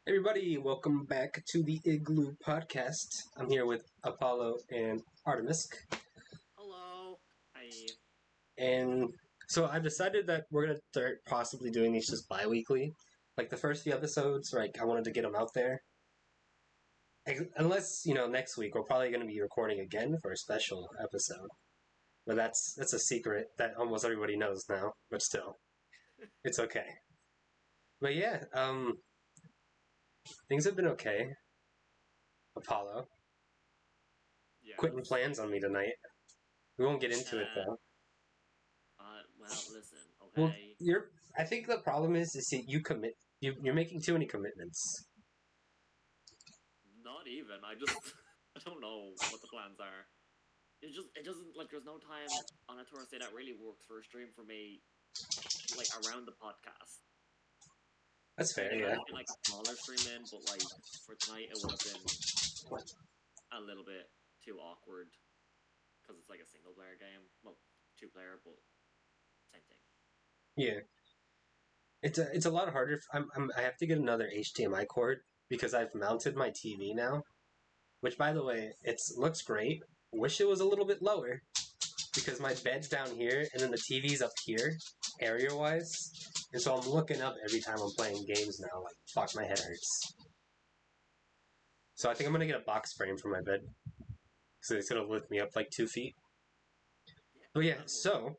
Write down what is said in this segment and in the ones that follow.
Everybody, welcome back to the Igloo podcast. I'm here with Apollo and Artemis. Hello. Hi. And so I've decided that we're going to start possibly doing these just bi-weekly. Like the first few episodes, I wanted to get them out there. Unless, next week we're probably going to be recording again for a special episode. But that's a secret that almost everybody knows now, but still. It's okay. But yeah, things have been okay. Apollo, quitting Yes. plans on me tonight. We won't get into it Uh, though. well, listen, Well, okay? I think the problem is that you commit. You're making too many commitments. Not even. I don't know what the plans are. It doesn't, there's no time on a Thursday that really works for a stream for me, around the podcast. That's fair. It might Yeah. have been, a smaller stream then, but, for tonight, it would have been a little bit too awkward, because it's, a single-player game. Well, two-player, but same thing. Yeah. It's a lot harder. I have to get another HDMI cord because I've mounted my TV now. Which, by the way, it looks great. Wish it was a little bit lower because my bed's down here and then the TV's up here, area-wise. And so I'm looking up every time I'm playing games now. Like, fuck, my head hurts. So I think I'm gonna get a box frame for my bed because it's gonna lift me up like 2 feet. But yeah, so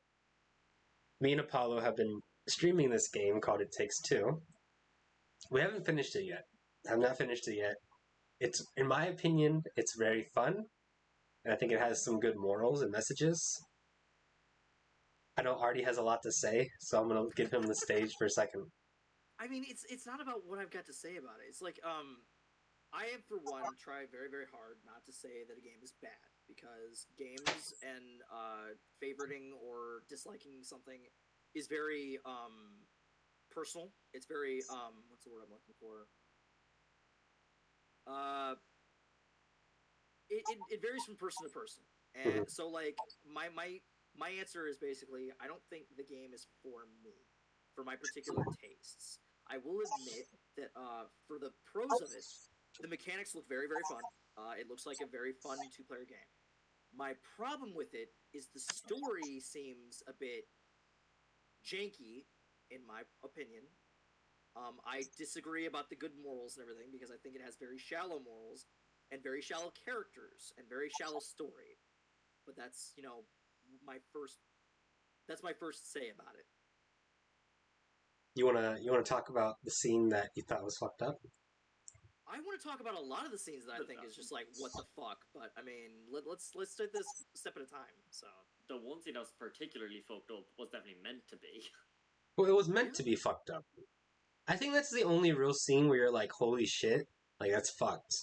me and Apollo have been streaming this game called It Takes Two. We haven't finished it yet. I've not finished it yet. It's, in my opinion, it's very fun, and I think it has some good morals and messages. I know Artie has a lot to say, so I'm gonna give him the stage for a second. I mean, it's not about what I've got to say about it. It's I have for one tried very very hard not to say that a game is bad because games and favoriting or disliking something is very personal. It's very what's the word I'm looking for? It varies from person to person, and so my answer is basically I don't think the game is for me, for my particular tastes. I will admit that for the pros of it, the mechanics look very very fun. It looks like a very fun two-player game. My problem with it is the story seems a bit janky, in my opinion. I disagree about the good morals and everything because I think it has very shallow morals and very shallow characters and very shallow story. But that's my first. That's my first say about it. You wanna talk about the scene that you thought was fucked up? I want to talk about a lot of the scenes that I think is just like what the fuck. But I mean, let's take this a step at a time. So the one scene that was particularly fucked up was definitely meant to be. Well, it was meant to be fucked up. I think that's the only real scene where you're like, holy shit, like that's fucked.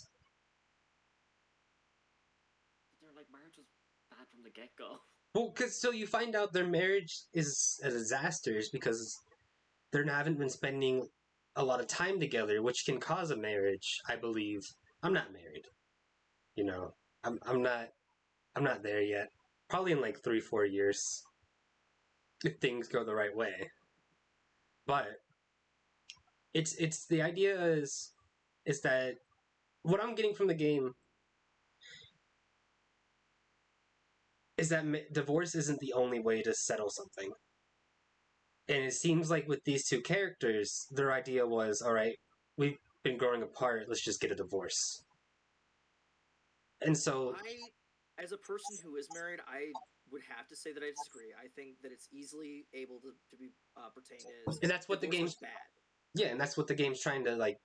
They're like, marriage was bad from the get-go. Well, because so you find out their marriage is a disaster is because they haven't been spending a lot of time together, which can cause a marriage. I believe. I'm not married. I'm not there yet. Probably in like 3-4 years, if things go the right way. But it's the idea is that what I'm getting from the game is that divorce isn't the only way to settle something. And it seems like with these two characters, their idea was, all right, we've been growing apart, let's just get a divorce. And so as a person who is married, I would have to say that I disagree. I think that it's easily able to be pertained as and that's what the game's bad. Yeah, and that's what the game's trying to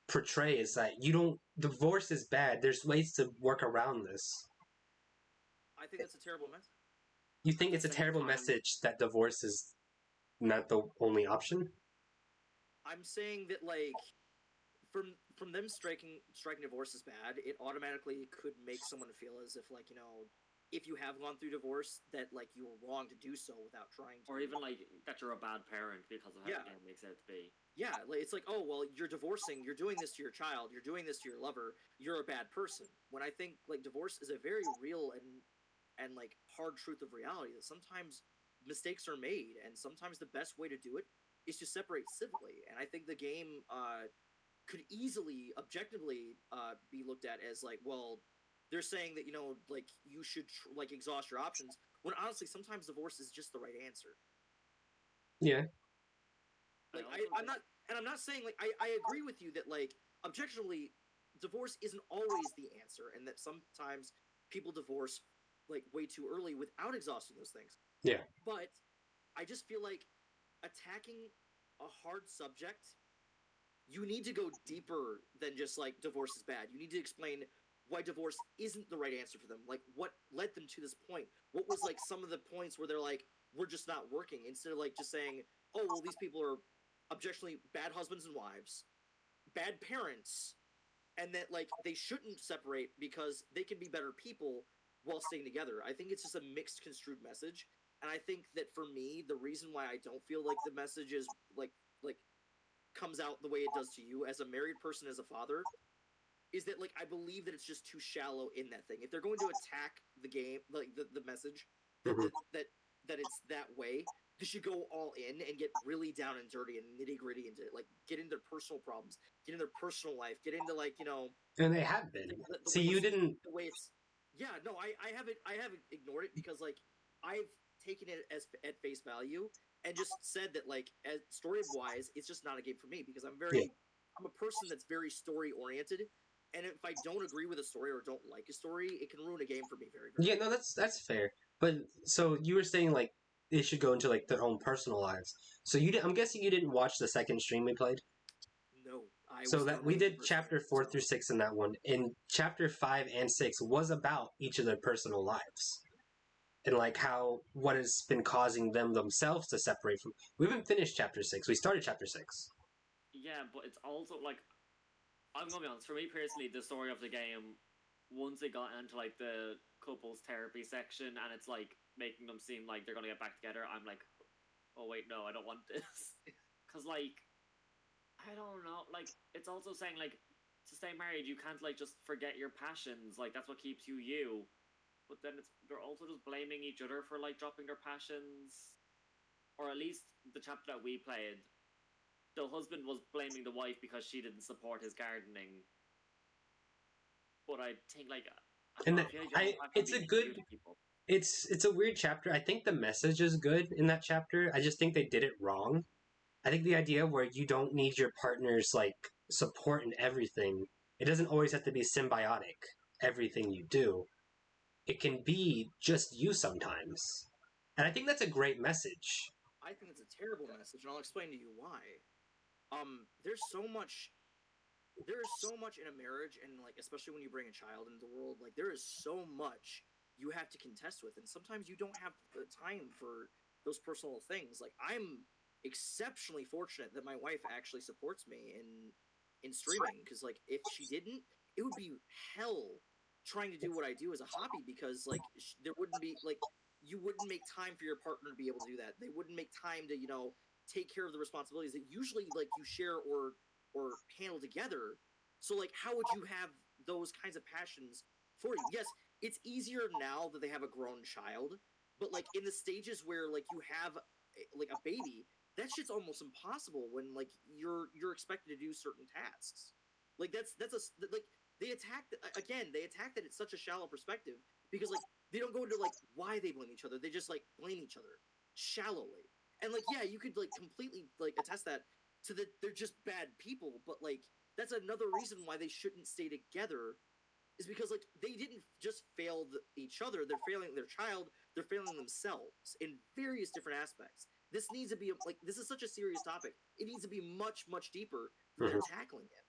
portray is that divorce is bad. There's ways to work around this. I think that's a terrible message. You think it's a terrible message that divorce is not the only option? I'm saying that from them striking divorce as bad, it automatically could make someone feel as if if you have gone through divorce that you were wrong to do so without trying to, or even that you're a bad parent because of how the game makes it out to be. Yeah, it's like, oh well, you're divorcing, you're doing this to your child, you're doing this to your lover, you're a bad person. When I think divorce is a very real and hard truth of reality that sometimes mistakes are made and sometimes the best way to do it is to separate civilly. And I think the game could easily, objectively, be looked at as like, well, they're saying that like you should like exhaust your options. When honestly, sometimes divorce is just the right answer. Yeah. Like I'm not saying like I agree with you that like objectively, divorce isn't always the answer, and that sometimes people divorce like way too early without exhausting those things. Yeah. But I just feel like attacking a hard subject, you need to go deeper than just like divorce is bad. You need to explain why divorce isn't the right answer for them. Like what led them to this point? What was like some of the points where they're like, we're just not working, instead of like just saying, oh well, these people are objectively bad husbands and wives, bad parents, and that like they shouldn't separate because they can be better people while staying together. I think it's just a mixed construed message. And I think that for me, the reason why I don't feel like the message is like comes out the way it does to you as a married person, as a father, is that like I believe that it's just too shallow in that thing. If they're going to attack the game, like the message, Mhm. that it's that way, they should go all in and get really down and dirty and nitty gritty into it. Like get into their personal problems, get into their personal life, get into like And they have been. the See, way you didn't. the way it's. Yeah, no, I haven't ignored it because like I've taken it as at face value and just said that like as story wise, it's just not a game for me because Yeah. I'm a person that's very story oriented, and if I don't agree with a story or don't like a story, it can ruin a game for me very very. Yeah, no, that's fair. But so you were saying like they should go into like their own personal lives. So you did, I'm guessing you didn't watch the second stream we played. No, I So was that done we with the did first chapter game, 4 through 6 in that one. And chapter 5 and 6 was about each of their personal lives. And like how what has been causing them themselves to separate from. We haven't finished chapter 6. We started chapter 6. Yeah, but it's also like I'm gonna be honest. For me personally, the story of the game, once it got into like the couples therapy section, and it's like making them seem like they're gonna get back together, I'm like, oh wait, no, I don't want this, because like I don't know, like it's also saying like to stay married, you can't like just forget your passions, like that's what keeps you you. But then they're also just blaming each other for like dropping their passions, or at least the chapter that we played, the husband was blaming the wife because she didn't support his gardening. But I think like I don't And know, that, I feel like I it's a good people. it's a weird chapter. I think the message is good in that chapter. I just think they did it wrong. I think the idea where you don't need your partner's like support in everything. It doesn't always have to be symbiotic. Everything you do, it can be just you sometimes. And I think that's a great message. I think it's a terrible message, and I'll explain to you why. There's so much in a marriage, and like especially when you bring a child into the world, like there is so much you have to contest with, and sometimes you don't have the time for those personal things. Like I'm exceptionally fortunate that my wife actually supports me in streaming, because like if she didn't, it would be hell trying to do what I do as a hobby, because like there wouldn't be like you wouldn't make time for your partner to be able to do that. They wouldn't make time to take care of the responsibilities that usually like you share or handle together. So like how would you have those kinds of passions for you? Yes, it's easier now that they have a grown child, but like in the stages where like you have like a baby, that shit's almost impossible when like you're expected to do certain tasks. Like that's a like they attack again, they attack that it's such a shallow perspective because like they don't go into like why they blame each other. They just like blame each other shallowly. And like yeah, you could like completely like attest that to that they're just bad people, but like that's another reason why they shouldn't stay together, is because like they didn't just fail each other, they're failing their child, they're failing themselves in various different aspects. This needs to be like this is such a serious topic, it needs to be much much deeper than Mhm. they're tackling it.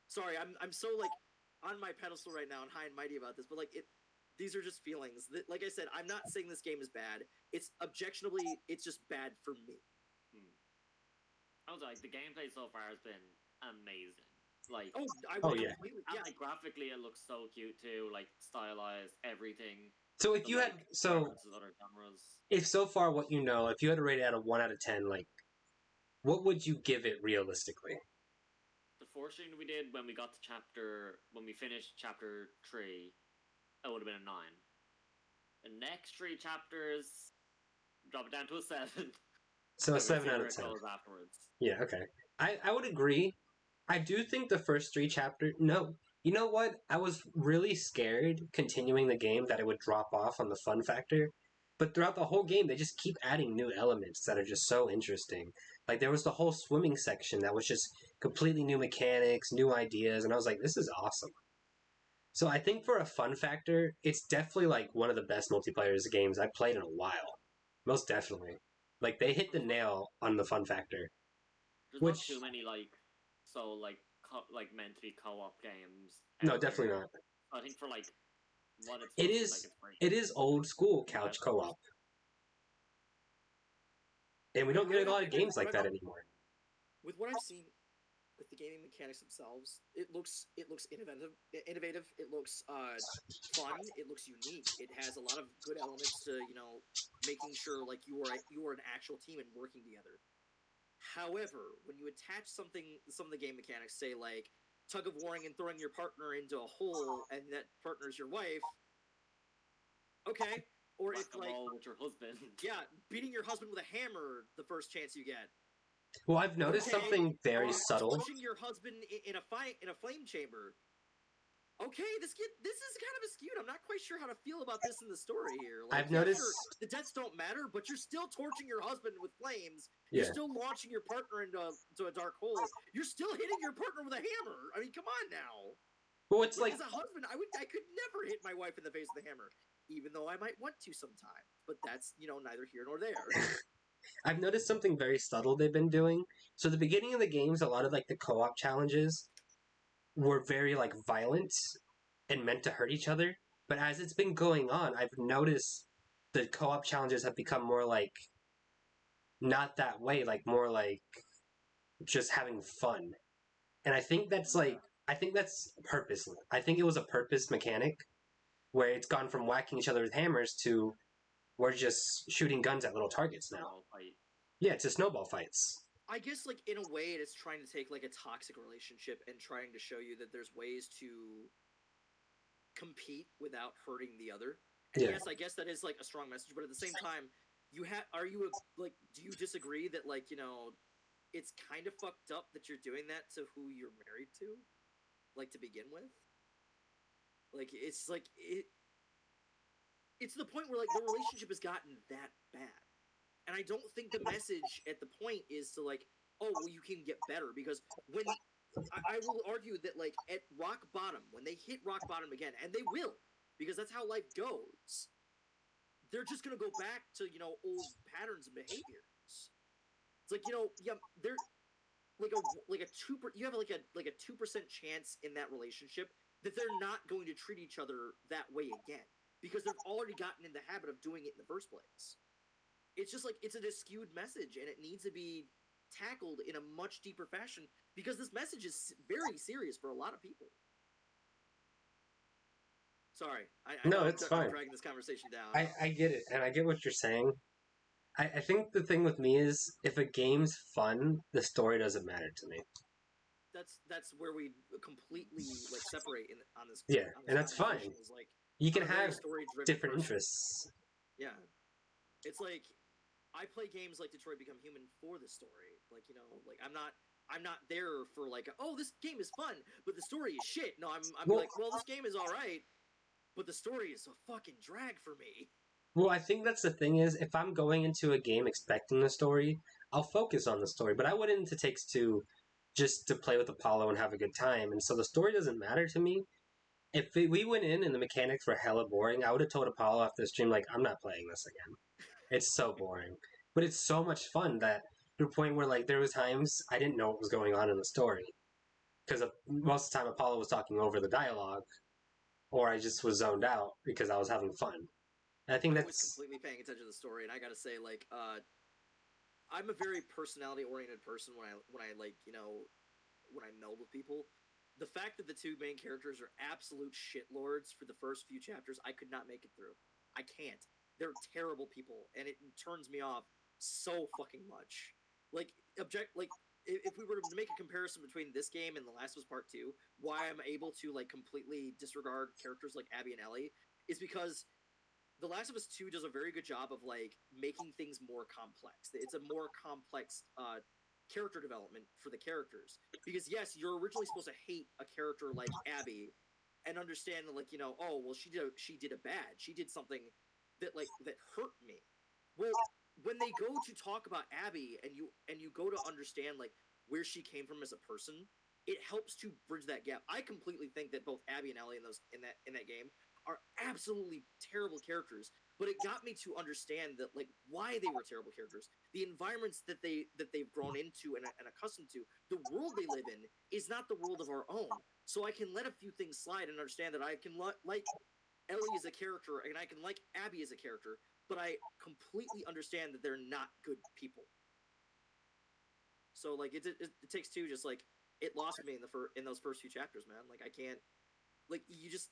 Sorry, I'm so like on my pedestal right now and high and mighty about this, but like these are just feelings that, like I said, I'm not saying this game is bad, it's objectionably it's just bad for me. I was like, the gameplay so far has been amazing. Like, I Oh, would yeah. completely, and yeah. like graphically, it looks so cute too. Like stylized, everything. So if The, you like, had references to other genres. if so far what you know, if you had to rate it out of 1 out of 10, like what would you give it realistically? The first thing we did when we finished chapter 3, it would have been a 9. The next 3 chapters, drop it down to a 7. So a And we'll 7 see out where of it 10. goes afterwards. Yeah, okay. I would agree. I do think the first three chapters. No, you know what? I was really scared continuing the game that it would drop off on the fun factor. But throughout the whole game, they just keep adding new elements that are just so interesting. Like there was the whole swimming section that was just completely new mechanics, new ideas, and I was like, this is awesome. So I think for a fun factor, it's definitely like one of the best multiplayer games I've played in a while. Most definitely. Like they hit the nail on the fun factor. There's not Which too many like meant to be co-op games no, out definitely there. not. I think for like what it's It supposed to be like, is it's great. it is old school couch co-op. And we don't get a lot of games like that anymore. With what I've seen with the gaming mechanics themselves, it looks innovative. It looks fun. It looks unique. It has a lot of good elements to making sure like you are an actual team and working together. However, when you attach some of the game mechanics, say like tug of warring and throwing your partner into a hole, and that partner is your wife, okay. Or if like with your husband, yeah, beating your husband with a hammer the first chance you get. Well, I've noticed something very subtle. Touching your husband in a flame chamber. Okay, this is kind of skewed. I'm not quite sure how to feel about this in the story here. Like, I've noticed the deaths don't matter, but you're still torching your husband with flames. Yeah. You're still launching your partner into a dark hole. You're still hitting your partner with a hammer. I mean, come on now. Well, it's like as a husband, I could never hit my wife in the face with a hammer, even though I might want to sometimes. But that's neither here nor there. I've noticed something very subtle they've been doing. So the beginning of the games, a lot of like the co-op challenges were very like violent and meant to hurt each other. But as it's been going on, I've noticed the co-op challenges have become more like not that way, like more like just having fun. And I think that's purposely. I think it was a purpose mechanic where it's gone from whacking each other with hammers to we're just shooting guns at little targets now. Yeah, it's a snowball fights. I guess, like, in a way, it's trying to take, like, a toxic relationship and trying to show you that there's ways to compete without hurting the other. And yes, I guess that is, like, a strong message, but at the same time, do you disagree that, like, it's kind of fucked up that you're doing that to who you're married to? Like, to begin with? Like, it's to the point where, like, the relationship has gotten that bad. And I don't think the message at the point is to, like, oh, well, you can get better. Because when I will argue that, like, at rock bottom, when they hit rock bottom again, and they will, because that's how life goes, they're just going to go back to, old patterns and behaviors. It's like, they're like a 2%, you have like a 2% chance in that relationship that they're not going to treat each other that way again. Because they've already gotten in the habit of doing it in the first place. It's just like, it's a skewed message, and it needs to be tackled in a much deeper fashion, because this message is very serious for a lot of people. Sorry. It's fine. I'm dragging this conversation down. I get it, and I get what you're saying. I think the thing with me is, if a game's fun, the story doesn't matter to me. That's where we completely, like, separate on this. Yeah, and that's fine. Like, you can have different interests. Yeah. It's like, I play games like Detroit Become Human for the story. Like, like, I'm not there for, like, oh, this game is fun, but the story is shit. No, I'm like, well, this game is alright, but the story is a fucking drag for me. Well, I think that's the thing is, if I'm going into a game expecting a story, I'll focus on the story, but I went into Takes-Two just to play with Apollo and have a good time, and so the story doesn't matter to me. If we went in and the mechanics were hella boring, I would have told Apollo after the stream, like, I'm not playing this again. It's so boring. But it's so much fun that to the point where, like, there was times I didn't know what was going on in the story. Because most of the time Apollo was talking over the dialogue, or I just was zoned out because I was having fun. And I think was completely paying attention to the story, and I gotta say, like, I'm a very personality-oriented person when I like, when I meld with people. The fact that the two main characters are absolute shitlords for the first few chapters, I could not make it through. I can't. They're terrible people, and it turns me off so fucking much. Like, if we were to make a comparison between this game and The Last of Us Part 2, why I'm able to, like, completely disregard characters like Abby and Ellie is because The Last of Us 2 does a very good job of, like, making things more complex. It's a more complex character development for the characters. Because yes, you're originally supposed to hate a character like Abby, and understand that, like, oh well, she did a bad, she did something that hurt me. Well, when they go to talk about Abby, and you go to understand like where she came from as a person, it helps to bridge that gap. I completely think that both Abby and Ellie in that game are absolutely terrible characters, but it got me to understand that, like, why they were terrible characters, the environments that they've grown into and accustomed to, the world they live in is not the world of our own. So I can let a few things slide and understand that I can like Ellie as a character and I can like Abby as a character, but I completely understand that they're not good people. So like it takes two. Just like it lost me in those first few chapters, man. Like I can't, like you just,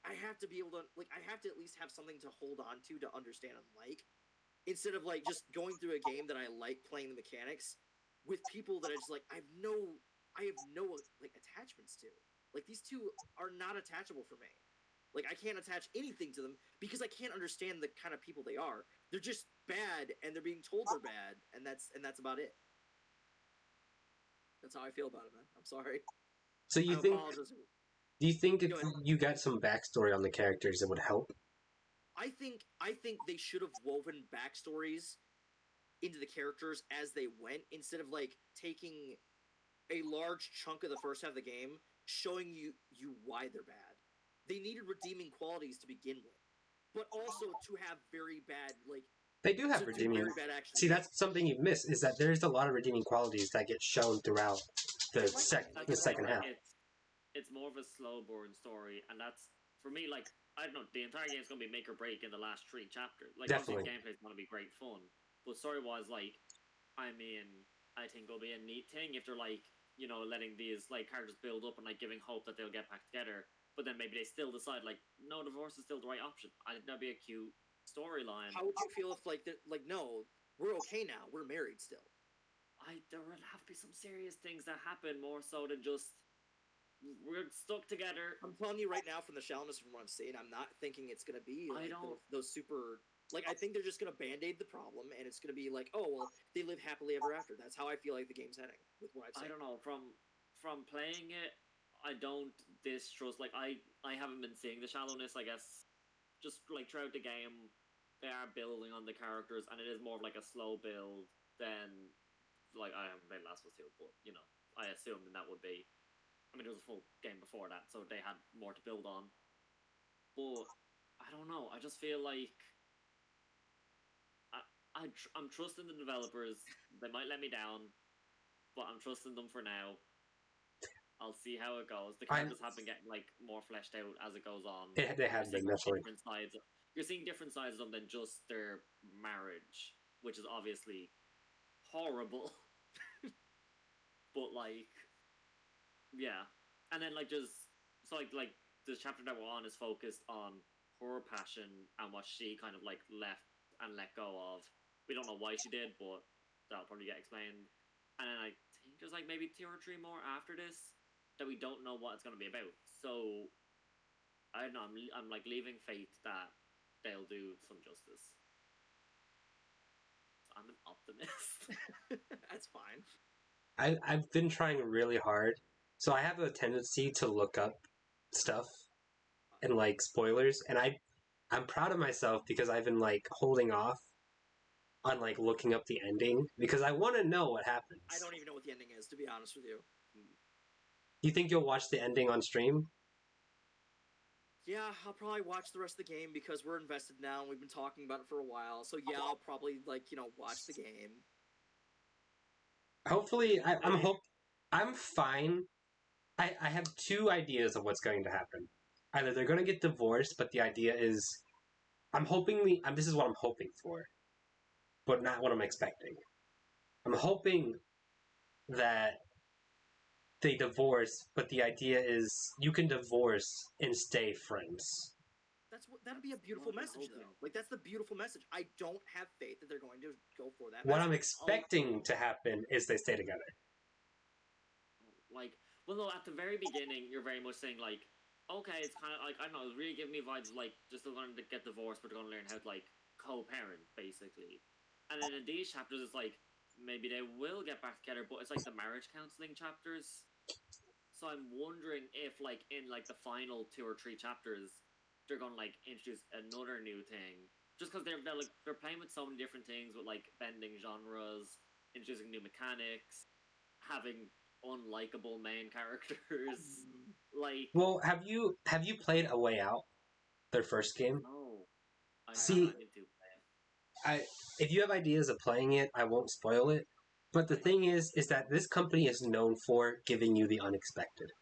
I have to be able to, like, I have to at least have something to hold on to understand and like, instead of like just going through a game that I like playing the mechanics with people that I just like I have no like attachments to. Like these two are not attachable for me. Like I can't attach anything to them because I can't understand the kind of people they are. They're just bad and they're being told they're bad, and that's about it. That's how I feel about it, man. I'm sorry. So I apologize. do you think if you got some backstory on the characters, it would help? I think they should have woven backstories into the characters as they went, instead of like taking a large chunk of the first half of the game showing you why they're bad. They needed redeeming qualities to begin with, but also to have very bad, like, they do have redeeming. Very bad action. See, that's something you've missed, is that there's a lot of redeeming qualities that get shown throughout the second half. It's more of a slow burn story, and that's, for me, like, I don't know, the entire game's going to be make or break in the last 3 chapters. Like, definitely, gameplay's going to be great fun, but story-wise, like, I mean, I think it'll be a neat thing if they're, like, letting these, like, characters build up and, like, giving hope that they'll get back together, but then maybe they still decide, like, no, divorce is still the right option. I think that'd be a cute storyline. How would you feel if, like, no, we're okay now, we're married still? There would have to be some serious things that happen, more so than just we're stuck together. I'm telling you right now, from the shallowness from what I'm saying, I'm not thinking it's gonna be like those super. Like, I think they're just gonna band-aid the problem, and it's gonna be like, oh well, they live happily ever after. That's how I feel like the game's heading with what I've seen. I don't know, from playing it, I don't distrust. Like I haven't been seeing the shallowness. I guess just like throughout the game, they are building on the characters, and it is more of like a slow build than, like, I haven't played Last of Us 2, but I assumed that would be. I mean, it was a full game before that, so they had more to build on. But I don't know. I just feel like I'm trusting the developers. They might let me down, but I'm trusting them for now. I'll see how it goes. The characters have been getting like more fleshed out as it goes on. They have been, definitely. You're seeing different sides of them than just their marriage, which is obviously horrible. But like, yeah, and then like just so like the chapter that we're on is focused on her passion and what she kind of like left and let go of. We don't know why she did, but that'll probably get explained. And then I think there's like maybe 2 or 3 more after this that we don't know what it's going to be about. So I don't know. I'm like leaving faith that they'll do some justice. So I'm an optimist. That's fine. I've been trying really hard. So I have a tendency to look up stuff and like spoilers, and I'm proud of myself because I've been like holding off on like looking up the ending because I want to know what happens. I don't even know what the ending is, to be honest with you. Do you think you'll watch the ending on stream? Yeah, I'll probably watch the rest of the game because we're invested now and we've been talking about it for a while. So yeah, I'll probably watch the game. Hopefully, I'm fine. I have 2 ideas of what's going to happen. Either they're going to get divorced, but the idea is, this is what I'm hoping for, but not what I'm expecting. I'm hoping that they divorce, but the idea is you can divorce and stay friends. That'd be a beautiful message, though. Like, that's the beautiful message. I don't have faith that they're going to go for that. What I'm expecting to happen is they stay together. Like, well, no, at the very beginning, you're very much saying, like, okay, it's kind of like, I don't know, it's really giving me vibes of, like, just they're going to get divorced, but they're going to learn how to, like, co-parent, basically. And then in these chapters, it's like, maybe they will get back together, but it's like the marriage counseling chapters. So I'm wondering if, like, in like the final 2 or 3 chapters, they're gonna like introduce another new thing. Just because they're playing with so many different things with like bending genres, introducing new mechanics, having unlikable main characters. Like, Well, have you played A Way Out, their first game? no, I See, need to play it. if you have ideas of playing it, I won't spoil it. But the thing is that this company is known for giving you the unexpected.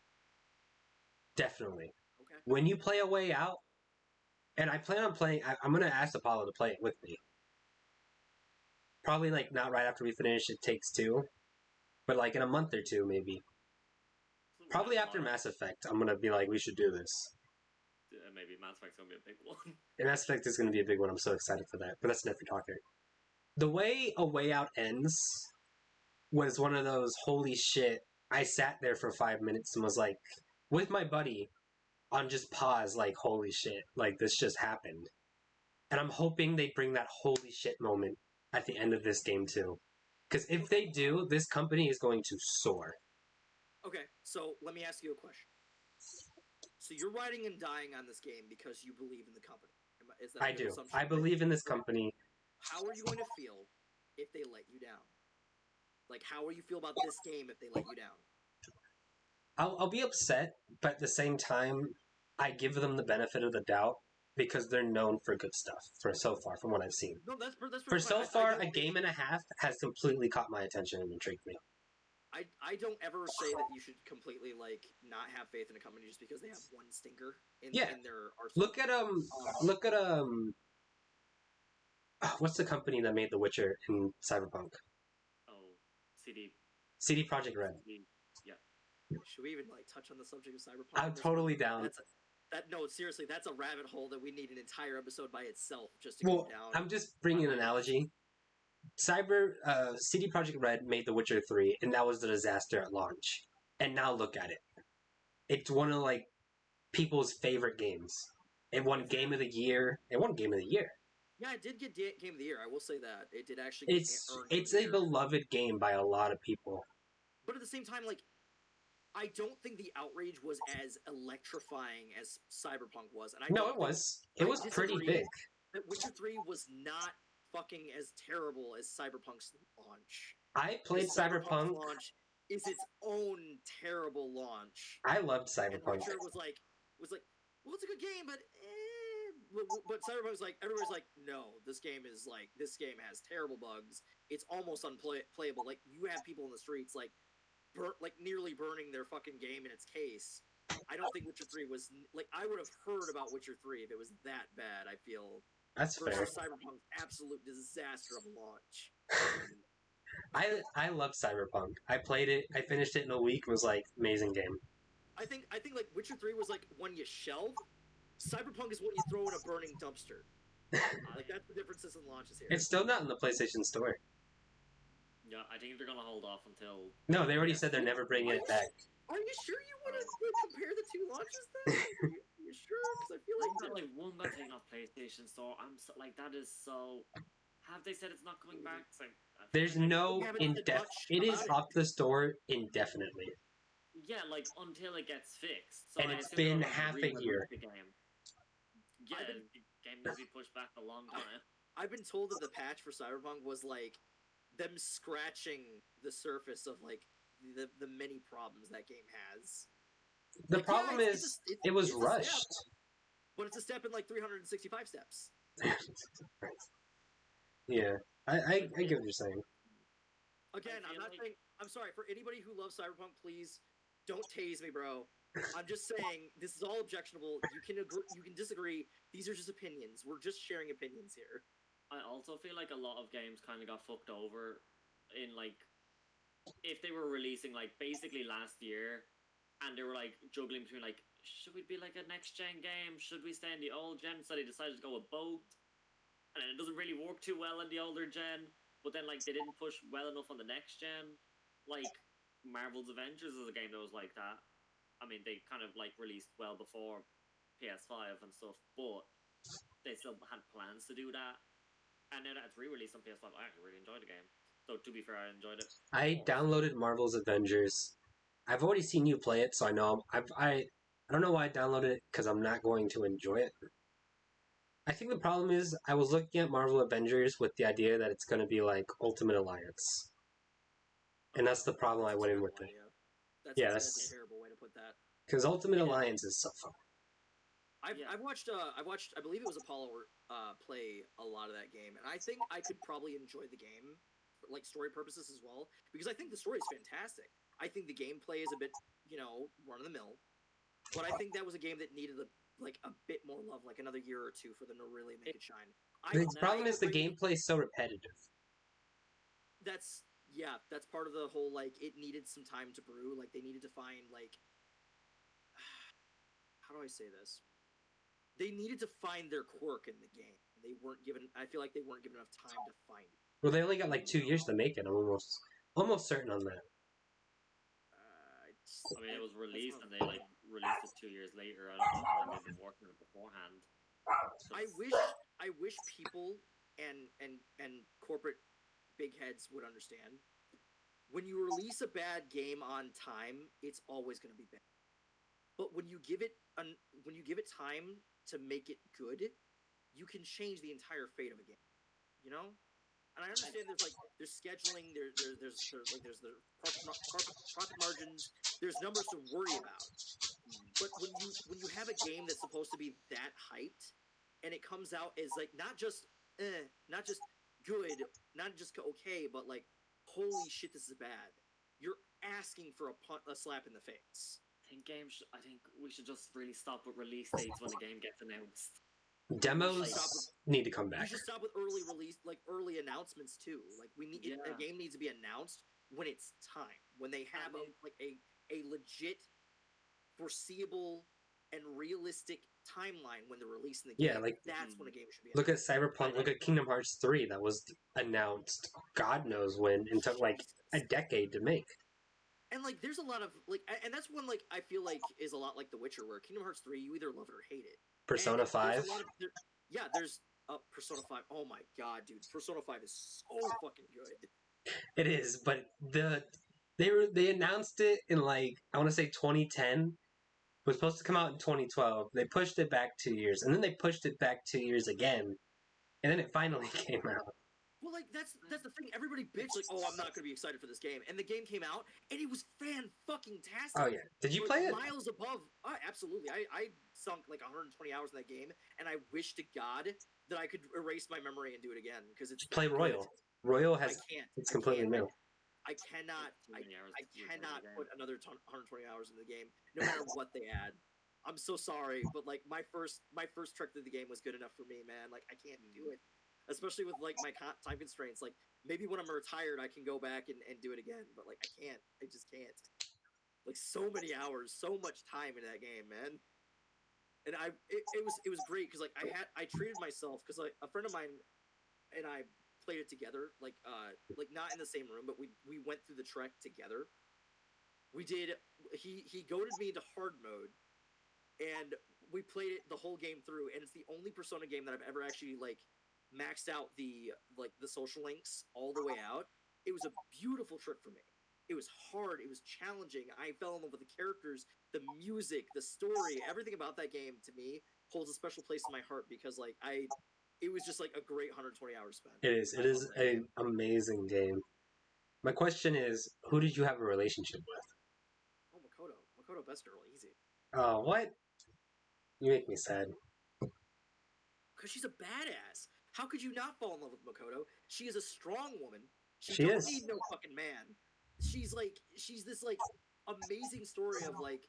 Definitely. Okay. When you play A Way Out, and I plan on playing, I'm going to ask Apollo to play it with me. Probably like not right after we finish It Takes Two, but like in a month or two, maybe. So Probably after Mass Effect, I'm going to be like, we should do this. Maybe Mass Effect's gonna be a big one. And Mass Effect is going to be a big one. I'm so excited for that. But that's a different topic. The way A Way Out ends was one of those holy shit. I sat there for 5 minutes and was like, with my buddy, on just pause, like, holy shit, like, this just happened. And I'm hoping they bring that holy shit moment at the end of this game, too. Because if they do, this company is going to soar. Okay, so let me ask you a question. So you're riding and dying on this game because you believe in the company. Is that I do. I believe in this company. How are you going to feel if they let you down? Like, how will you feel about this game if they let you down? I'll be upset, but at the same time, I give them the benefit of the doubt because they're known for good stuff for so far, from what I've seen. No, that's For so far, a game and a half has completely caught my attention and intrigued me. I don't ever say that you should completely like not have faith in a company just because they have one stinker in their arsenal. Look at what's the company that made The Witcher in Cyberpunk? Oh, CD Projekt Red. Yeah. Should we even like touch on the subject of Cyberpunk? I'm totally down. No, seriously, that's a rabbit hole that we need an entire episode by itself just to go down. I'm just bringing an analogy. CD Projekt Red made The Witcher 3, and that was the disaster at launch. And now look at it. It's one of like people's favorite games. It won Game of the Year. It won Game of the Year. Yeah, it did get Game of the Year. I will say that it did actually. It's a beloved game by a lot of people. But at the same time, like, I don't think the outrage was as electrifying as Cyberpunk was. And it was. It was pretty big. That Witcher 3 was not fucking as terrible as Cyberpunk's launch. I played Cyberpunk. Launch is its own terrible launch. I loved Cyberpunk. And Witcher was like, well, it's a good game, but but Cyberpunk was like, everybody's like, no, this game has terrible bugs. It's almost unplayable. Like, you have people in the streets like nearly burning their fucking game in its case. I don't think Witcher 3 was like, I would have heard about Witcher 3 if it was that bad. I feel that's fair. Cyberpunk's absolute disaster of launch. I love Cyberpunk. I played it. I finished it in a week. It was like amazing game. I think like Witcher 3 was like one you shelve. Cyberpunk is what you throw in a burning dumpster. Like, that's the differences in launches here. It's still not in the PlayStation Store. Yeah, I think they're gonna hold off until. No, they already said they're never bringing it back. Are you sure you want to compare the two launches then? Are you sure? Because I feel like one got taken off PlayStation Store. I'm so, like, that is so. Have they said it's not coming back? So, there's no it is off the store indefinitely. Yeah, like until it gets fixed. So and it's been half a year. The game. Yeah, the game needs to be pushed back a long time. I've been told that the patch for Cyberpunk was like them scratching the surface of like the many problems that game has. The problem is it was rushed. But it's a step in like 365 steps. Yeah, I get what you're saying. Again, I'm not saying. I'm sorry for anybody who loves Cyberpunk. Please don't tase me, bro. I'm just saying this is all objectionable. You can agree, you can disagree. These are just opinions. We're just sharing opinions here. I also feel like a lot of games kind of got fucked over in like if they were releasing like basically last year, and they were like juggling between like should we be like a next gen game? Should we stay in the old gen? So they decided to go with both. And it doesn't really work too well in the older gen, but then, like, they didn't push well enough on the next gen. Like, Marvel's Avengers is a game that was like that. I mean, they kind of, like, released well before PS5 and stuff, but they still had plans to do that. And now that it's re-released on PS5, I actually really enjoyed the game. So to be fair, I enjoyed it. I downloaded Marvel's Avengers. I've already seen you play it, so I know I don't know why I downloaded it because I'm not going to enjoy it. I think the problem is I was looking at Marvel Avengers with the idea that it's going to be like Ultimate Alliance, and that's the problem I That's a went in with terrible it. idea. That's Yeah, that's a that's terrible way to put that. because Ultimate Yeah. Alliance is so fun. I've watched I believe it was Apollo play a lot of that game, and I think I could probably enjoy the game for, like, story purposes as well, because I think the story is fantastic. I think the gameplay is a bit, run of the mill, but I think that was a game that needed a bit more love, like another year or two for them to really make it shine. The problem is the gameplay is so repetitive. That's part of the whole, like, it needed some time to brew. Like, they needed to find, like, how do I say this? They needed to find their quirk in the game. They weren't given. I feel like they weren't given enough time to find it. Well, they only got like 2 years to make it. I'm almost certain on that. I mean, it was released and they like released it 2 years later. I don't know how long they've been working on it beforehand. I wish people and corporate big heads would understand. When you release a bad game on time, it's always going to be bad. But when you give it time to make it good, you can change the entire fate of a game. You know? And I understand there's scheduling, there's the profit margins, there's numbers to worry about. But when you have a game that's supposed to be that hyped, and it comes out as like not just good, not just okay, but like, holy shit, this is bad. You're asking for a slap in the face. I think we should just really stop with release dates when a game gets announced. Demos need to come back. We should stop with early release, like early announcements too. Like, a game needs to be announced when it's time, when they have a legit, foreseeable, and realistic timeline when they're releasing the game. Yeah, like, that's when a game should be announced. Look at Cyberpunk. Look at Kingdom Hearts 3 that was announced God knows when, and took like a decade to make. And like, there's a lot of like, and that's one, like, I feel like is a lot like The Witcher, where Kingdom Hearts 3, you either love it or hate it. Persona 5. There's Persona 5. Oh my god, dude, Persona 5 is so fucking good. It is, but they announced it in like, I want to say 2010. It was supposed to come out in 2012. They pushed it back 2 years, and then they pushed it back 2 years again, and then it finally came out. Well, like, that's the thing. Everybody bitched, like, oh, I'm not going to be excited for this game. And the game came out, and it was fan-fucking-tastic. Oh, yeah. Did you play it? Miles above. Absolutely. I sunk, like, 120 hours in that game, and I wish to God that I could erase my memory and do it again. Because it's play Royal. Royal has... It's completely new. I cannot put another 120 hours in the game, no matter what they add. I'm so sorry, but, like, my first trek through the game was good enough for me, man. Like, I can't do it. Especially with, like, my time constraints. Like, maybe when I'm retired, I can go back and do it again. But, like, I can't. I just can't. Like, so many hours, so much time in that game, man. And it was great, because, like, I treated myself, because, like, a friend of mine and I played it together. Like, not in the same room, but we went through the trek together. We did... He goaded me into hard mode, and we played it the whole game through, and it's the only Persona game that I've ever actually, like, maxed out the social links all the way out. It was a beautiful trip for me. It was hard. It was challenging. I fell in love with the characters, the music, the story. Everything about that game, to me, holds a special place in my heart, because, like, it was just, like, a great 120 hours spent. It is. It is an amazing game. My question is, who did you have a relationship with? Oh, Makoto. Makoto, best girl, easy. Oh, what? You make me sad. Because she's a badass. How could you not fall in love with Makoto? She is a strong woman. She don't is. need no fucking man. She's this, like, amazing story of, like,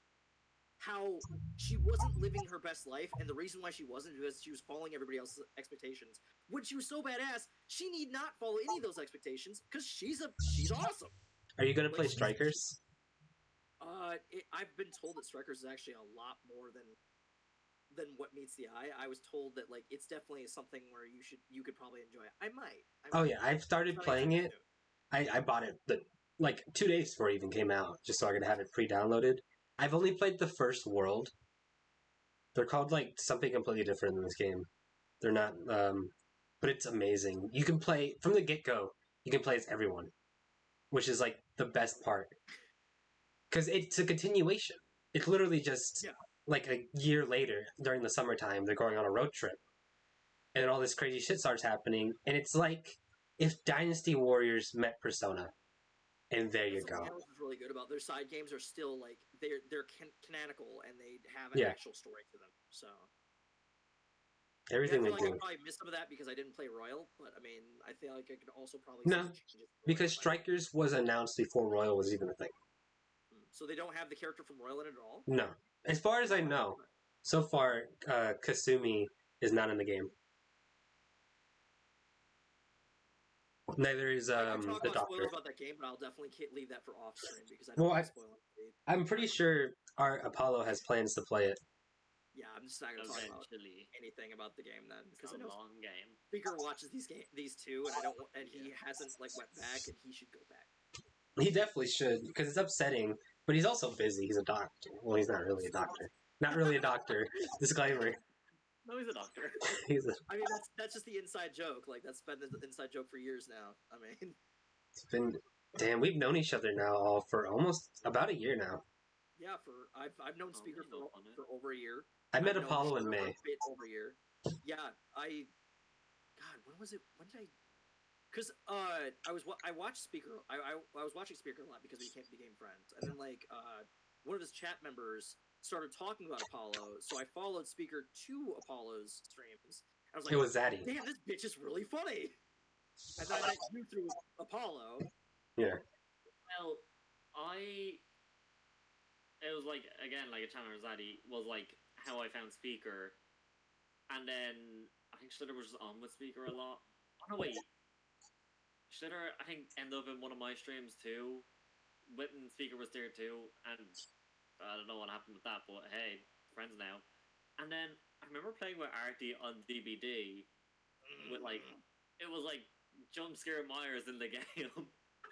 how she wasn't living her best life, and the reason why she wasn't is because she was following everybody else's expectations. When she was so badass, she need not follow any of those expectations, because she's awesome. Are you gonna play Strikers? I've been told that Strikers is actually a lot more than what meets the eye. I was told that, like, it's definitely something where you could probably enjoy it. I might. Oh yeah, I've started playing it. I bought it like 2 days before it even came out, just so I could have it pre-downloaded. I've only played the first world. They're called, like, something completely different in this game. They're not, but it's amazing. You can play from the get-go. you can play as everyone, which is like the best part. Because it's a continuation. It's literally just like a year later during the summertime, they're going on a road trip. And then all this crazy shit starts happening. And it's like if Dynasty Warriors met Persona. And there you go. That's what's really good about their side games are still like they're canonical and they have an actual story to them. So everything I they feel do. I probably missed some of that because I didn't play Royal, but I mean, I feel like I could also probably no, because Strikers was announced before Royal was even a thing. So they don't have the character from Royal in it at all? No, as far as I know, so far Kasumi is not in the game. Neither is I can talk the about Doctor. spoilers about that game, but I'll definitely leave that for off stream because I don't want to spoil it. I'm pretty sure our Apollo has plans to play it. Yeah, I'm just not going to talk about anything about the game then because it's a long game. Speaker watches these two, and I don't, and he hasn't like went back, and he should go back. He definitely should because it's upsetting, but he's also busy. He's a doctor. Well, he's not really a doctor. Not really a doctor. Disclaimer. No, he's a doctor. I mean, that's just the inside joke. Like that's been the inside joke for years now. I mean, it's been damn. We've known each other now all for almost about a year now. Yeah, I've known Speaker for over a year. I met Apollo in May. Over a year. Yeah, God, when was it? When did I? Because I watched Speaker. I was watching Speaker a lot because we became friends, and then like one of his chat members started talking about Apollo, so I followed Speaker to Apollo's streams. I was like, it was Zaddy. Damn, this bitch is really funny. And then I met you through Apollo. Yeah. Well, it was like again like a channel Zaddy was like how I found Speaker, and then I think Schlitter was just on with Speaker a lot. Oh no, wait. Schlitter, I think, ended up in one of my streams too. Witten Speaker was there too, and I don't know what happened with that, but hey, friends now. And then I remember playing with Arty on DVD with like, it was like jump scare Myers in the game.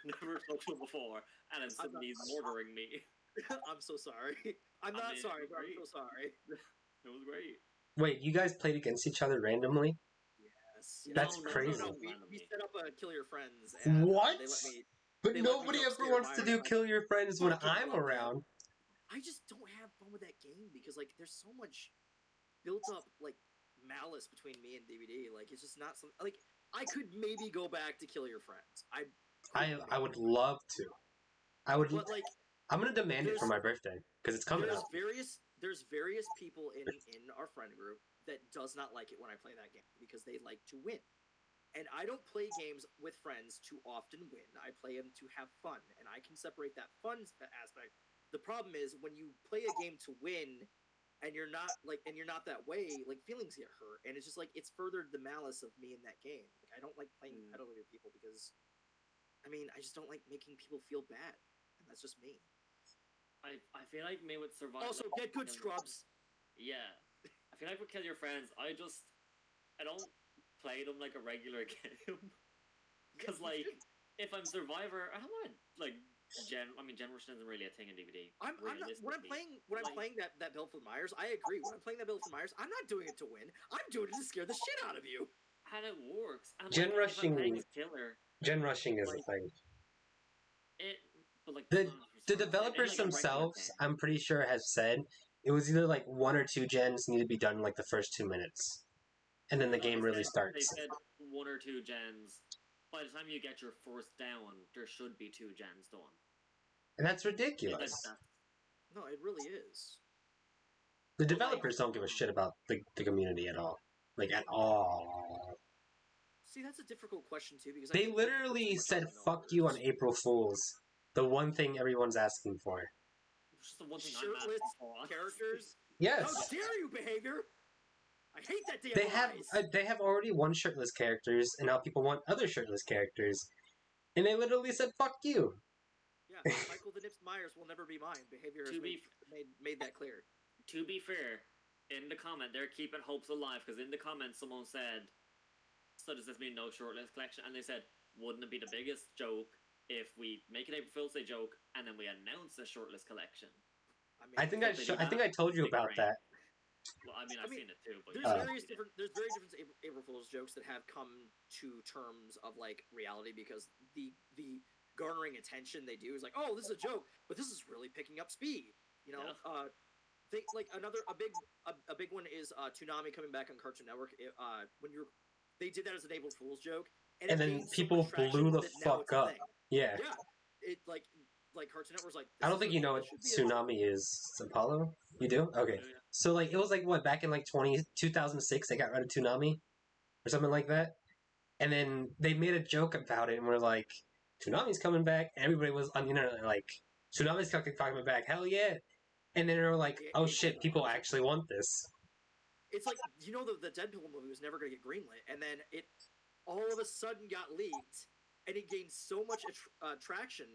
Never talked to him before, and then suddenly he's murdering me. I'm so sorry. I'm not sorry, but I'm so sorry. It was great. Wait, you guys played against each other randomly? Yes. That's crazy. No, we set up a Kill Your Friends. And, what? They let me, but nobody ever wants to do Kill Your Friends when I'm around. I just don't have fun with that game because like there's so much built up like malice between me and DVD. Like it's just not some like I could maybe go back to Kill Your Friends. I would love to. I would. But like I'm gonna demand it for my birthday because it's coming up. There's various people in our friend group that does not like it when I play that game because they like to win. And I don't play games with friends to often win. I play them to have fun, and I can separate that fun aspect. The problem is when you play a game to win, and you're not that way. Like feelings get hurt, and it's just like it's furthered the malice of me in that game. Like I don't like playing competitively with people because, I mean, I just don't like making people feel bad, and that's just me. I feel like me with Survival. Also, get good scrubs. Yeah, I feel like with Kill Your Friends, I don't play them like a regular game because like if I'm Survivor, I don't want to like Gen Rush isn't really a thing in DVD. I'm not, when I'm playing that Bill for Myers. I agree. When I'm playing that Bill for Myers, I'm not doing it to win. I'm doing it to scare the shit out of you. And it works. And Gen rushing. Gen rushing is like, a thing. But like the developers themselves, I'm pretty sure, have said it was either like 1 or 2 gens need to be done in like the first 2 minutes, and then the game really starts. They said 1 or 2 gens. By the time you get your first down, there should be 2 gens done. And that's ridiculous. No, it really is. The developers don't give a shit about the community at all. Like, at all. See, that's a difficult question, too, because they literally said fuck you on April Fool's. The one thing everyone's asking for. Just the one thing shirtless characters? Yes. How dare you, behavior? I hate that damn They have already one shirtless characters, and now people want other shirtless characters. And they literally said fuck you. Yeah, Michael the Nips Myers will never be mine. Behavior has made that clear. To be fair, in the comment, they're keeping hopes alive, because in the comment someone said, so does this mean no shortlist collection? And they said, wouldn't it be the biggest joke if we make an April Fool's Day joke and then we announce a shortlist collection? I think I told you about that. Well, I mean, I've seen it too, but there's yeah, there's very different April Fool's jokes that have come to terms of like reality because the garnering attention they do is like, oh, this is a joke, but this is really picking up speed. You know, Yeah. think like a big one is Toonami coming back on Cartoon Network. They did that as an April Fool's joke, and And it then gained so people much traction blew the that now fuck it's a up. thing. Yeah. Yeah, it like Cartoon Network's like. I don't think you know what this should be a thing. tsunami is, Apollo. You do? Okay. Yeah. So like it was like what back in like 2006 they got rid of Toonami or something like that, and then they made a joke about it and we're like, Toonami's coming back. And everybody was on the internet like, Toonami's coming back. Hell yeah! And then they were like, oh shit, people actually want this. It's like the Deadpool movie was never going to get greenlit, and then it all of a sudden got leaked, and it gained so much traction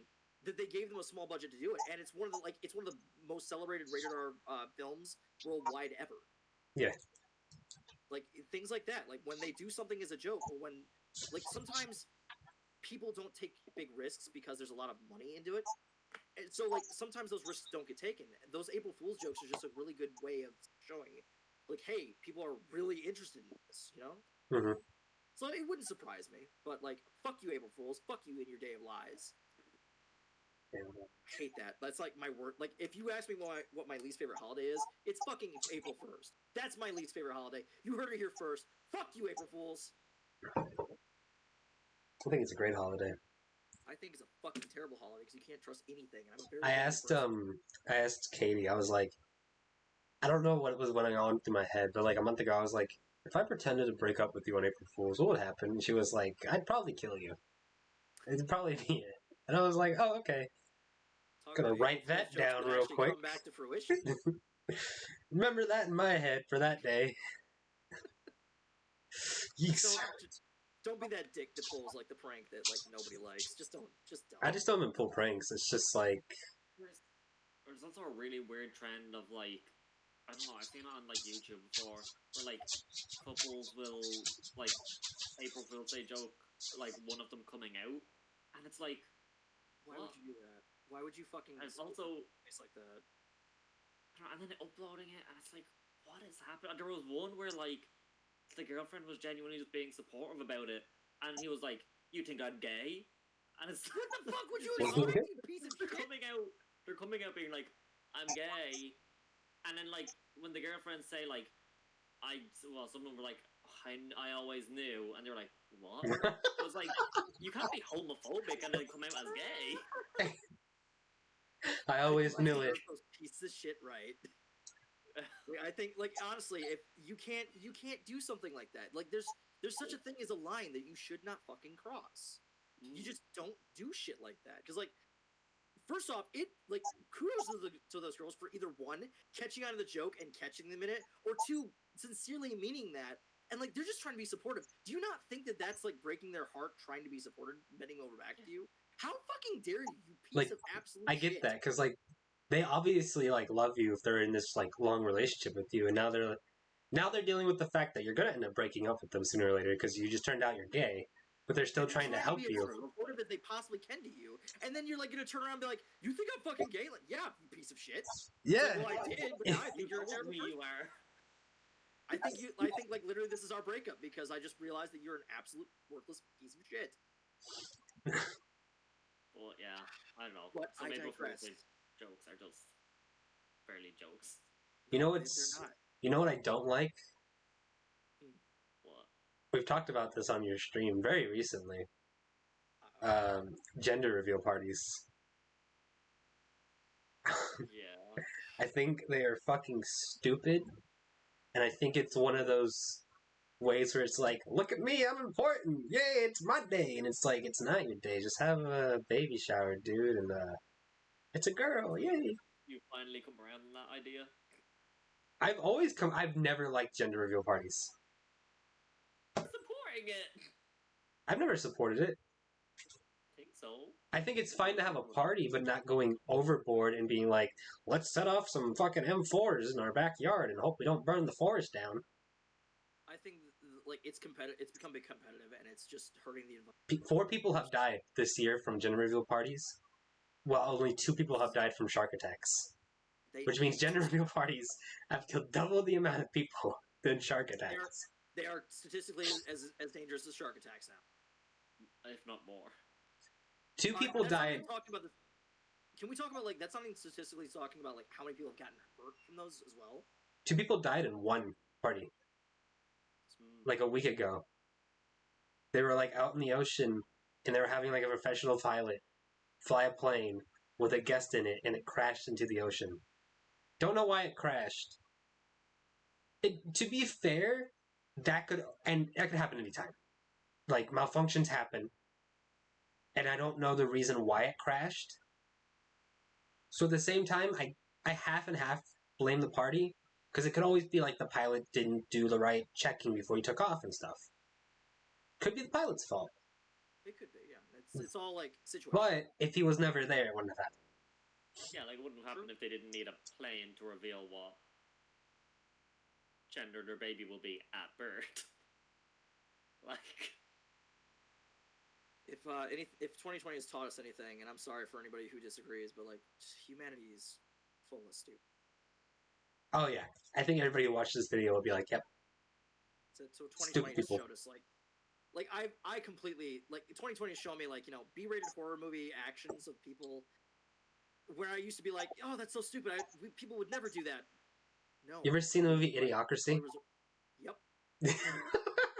that they gave them a small budget to do it, and it's one of the most celebrated rated R films worldwide ever. Yeah. Like things like that, like when they do something as a joke, or when like sometimes people don't take big risks because there's a lot of money into it. And so like sometimes those risks don't get taken. Those April Fool's jokes are just a really good way of showing like, hey, people are really interested in this, you know? Mm-hmm. So it wouldn't surprise me, but like, fuck you, April Fools. Fuck you in your day of lies. Yeah. I hate that. That's like my word. Like, if you ask me what my least favorite holiday is, it's fucking April 1st. That's my least favorite holiday. You heard it here first. Fuck you, April Fools. I think it's a great holiday. I think it's a fucking terrible holiday because you can't trust anything. And I'm a very I asked Katie. I was like, I don't know what was going on through my head, but like a month ago, I was like, if I pretended to break up with you on April Fools, what would happen? And she was like, I'd probably kill you. It'd probably be it. And I was like, oh, okay. Gonna write that down real quick. Come back to fruition. Remember that in my head for that day. Yeeks. Don't be that dick that pulls like the prank that like nobody likes. Just don't. I just don't even pull pranks. It's just like there's also a really weird trend of like, I don't know, I've seen it on like YouTube before, where like couples will like April Fool's Day joke like one of them coming out, and it's like, why would you do that? Why would you fucking? And it's also face like that. And then uploading it, and it's like, what is happening? There was one where like the girlfriend was genuinely just being supportive about it, and he was like, "You think I'm gay?" And it's what the fuck would you expect, you piece of shit? They're coming out being like, "I'm gay," and then like when the girlfriends say like, some of them were like, I always knew, and they were like, what? I was like, you can't be homophobic and then come out as gay. I always knew it. Those pieces of shit, right? I think, like, honestly, if you can't do something like that. Like, there's such a thing as a line that you should not fucking cross. You just don't do shit like that. Because, like, first off, like, kudos to those girls for either one, catching on to the joke and catching them in it, or two, sincerely meaning that. And, like, they're just trying to be supportive. Do you not think that that's, like, breaking their heart trying to be supported, bending over back to you? How fucking dare you piece of absolute I get shit. that, because, like, they obviously, like, love you if they're in this, like, long relationship with you, and now they're dealing with the fact that you're gonna end up breaking up with them sooner or later because you just turned out you're gay, but they're still trying to help you. Supportive that they possibly can to you, and then you're, like, gonna turn around and be like, you think I'm fucking gay? Like, yeah, you piece of shit. Yeah. Like, well, I did, but now I think you're a terrible person. You are. I think like literally this is our breakup because I just realized that you're an absolute worthless piece of shit. Well, yeah, I don't know. But Some I April digress. Fool's jokes are just barely jokes. You know They're what's not. you know what I don't like? What? We've talked about this on your stream very recently. Gender reveal parties. Yeah. I think they are fucking stupid, and I think it's one of those ways where it's like, look at me, I'm important, yay, it's my day, and it's like, it's not your day, just have a baby shower, dude, and it's a girl, yay. You finally come around on that idea? I've never liked gender reveal parties. Supporting it! I've never supported it. I think so. I think it's fine to have a party, but not going overboard and being like, let's set off some fucking M4s in our backyard and hope we don't burn the forest down. I think like it's competitive. It's become competitive, and it's just hurting the environment. 4 people have died this year from gender reveal parties, while only 2 people have died from shark attacks. which means gender reveal parties have killed double the amount of people than shark attacks. They are statistically as dangerous as shark attacks now, if not more. Two people died. Can we talk about like that's not even statistically talking about like how many people have gotten hurt from those as well? 2 people died in one party, like a week ago. They were like out in the ocean, and they were having like a professional pilot fly a plane with a guest in it, and it crashed into the ocean. Don't know why it crashed. To be fair, that could happen anytime. Like malfunctions happen, and I don't know the reason why it crashed. So at the same time, I half and half blame the party, because it could always be like the pilot didn't do the right checking before he took off and stuff. Could be the pilot's fault. It could be, yeah. It's all like situational. But if he was never there, it wouldn't have happened. Yeah, like it wouldn't happen if they didn't need a plane to reveal what gender their baby will be at birth. Like, if 2020 has taught us anything, and I'm sorry for anybody who disagrees, but like humanity is full of stupid. Oh yeah, I think everybody who watched this video will be like, "Yep." So 2020 just showed us like I completely like 2020 has shown me like B-rated horror movie actions of people where I used to be like, oh, that's so stupid. People would never do that. No. You ever seen the movie Idiocracy? Yep.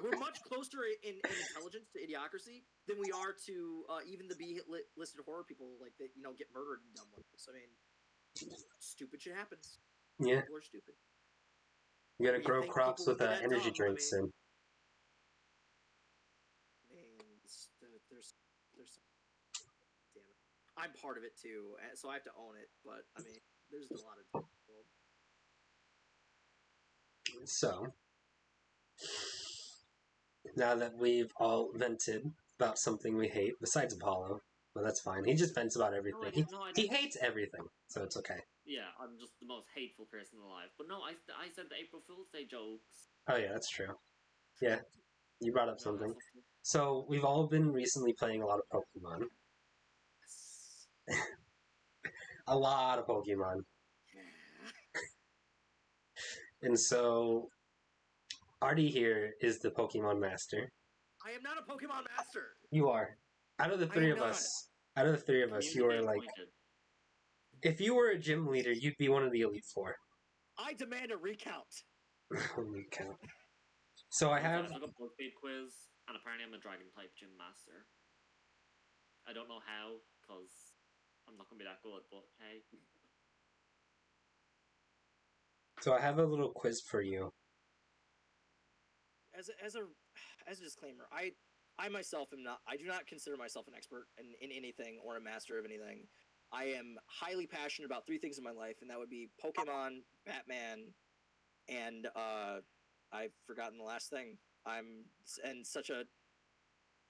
We're much closer in intelligence to Idiocracy than we are to even the B-listed horror people like that get murdered in dumb ways. I mean, stupid shit happens. Yeah. People are stupid. You gotta grow crops with energy drinks and. There's damn it. I'm part of it too, so I have to own it. But I mean, there's a lot of. So now that we've all vented about something we hate, besides Apollo, well, that's fine. He just vents about everything. He hates everything, so it's okay. Yeah, I'm just the most hateful person alive. But no, I said the April Fool's Day jokes. Oh yeah, that's true. Yeah, you brought up something. So we've all been recently playing a lot of Pokemon. A lot of Pokemon. And so Arty here is the Pokemon master. I am not a Pokemon master. You are. Out of the three of us, you are like. If you were a gym leader, you'd be one of the Elite Four. I demand a recount. Recount. So I have. I took a BuzzFeed quiz, and apparently I'm a Dragon-type gym master. I don't know how, because I'm not gonna be that good, but hey. So I have a little quiz for you. As a disclaimer, I myself am not. I do not consider myself an expert in anything or a master of anything. I am highly passionate about 3 things in my life, and that would be Pokemon, Batman, and I've forgotten the last thing.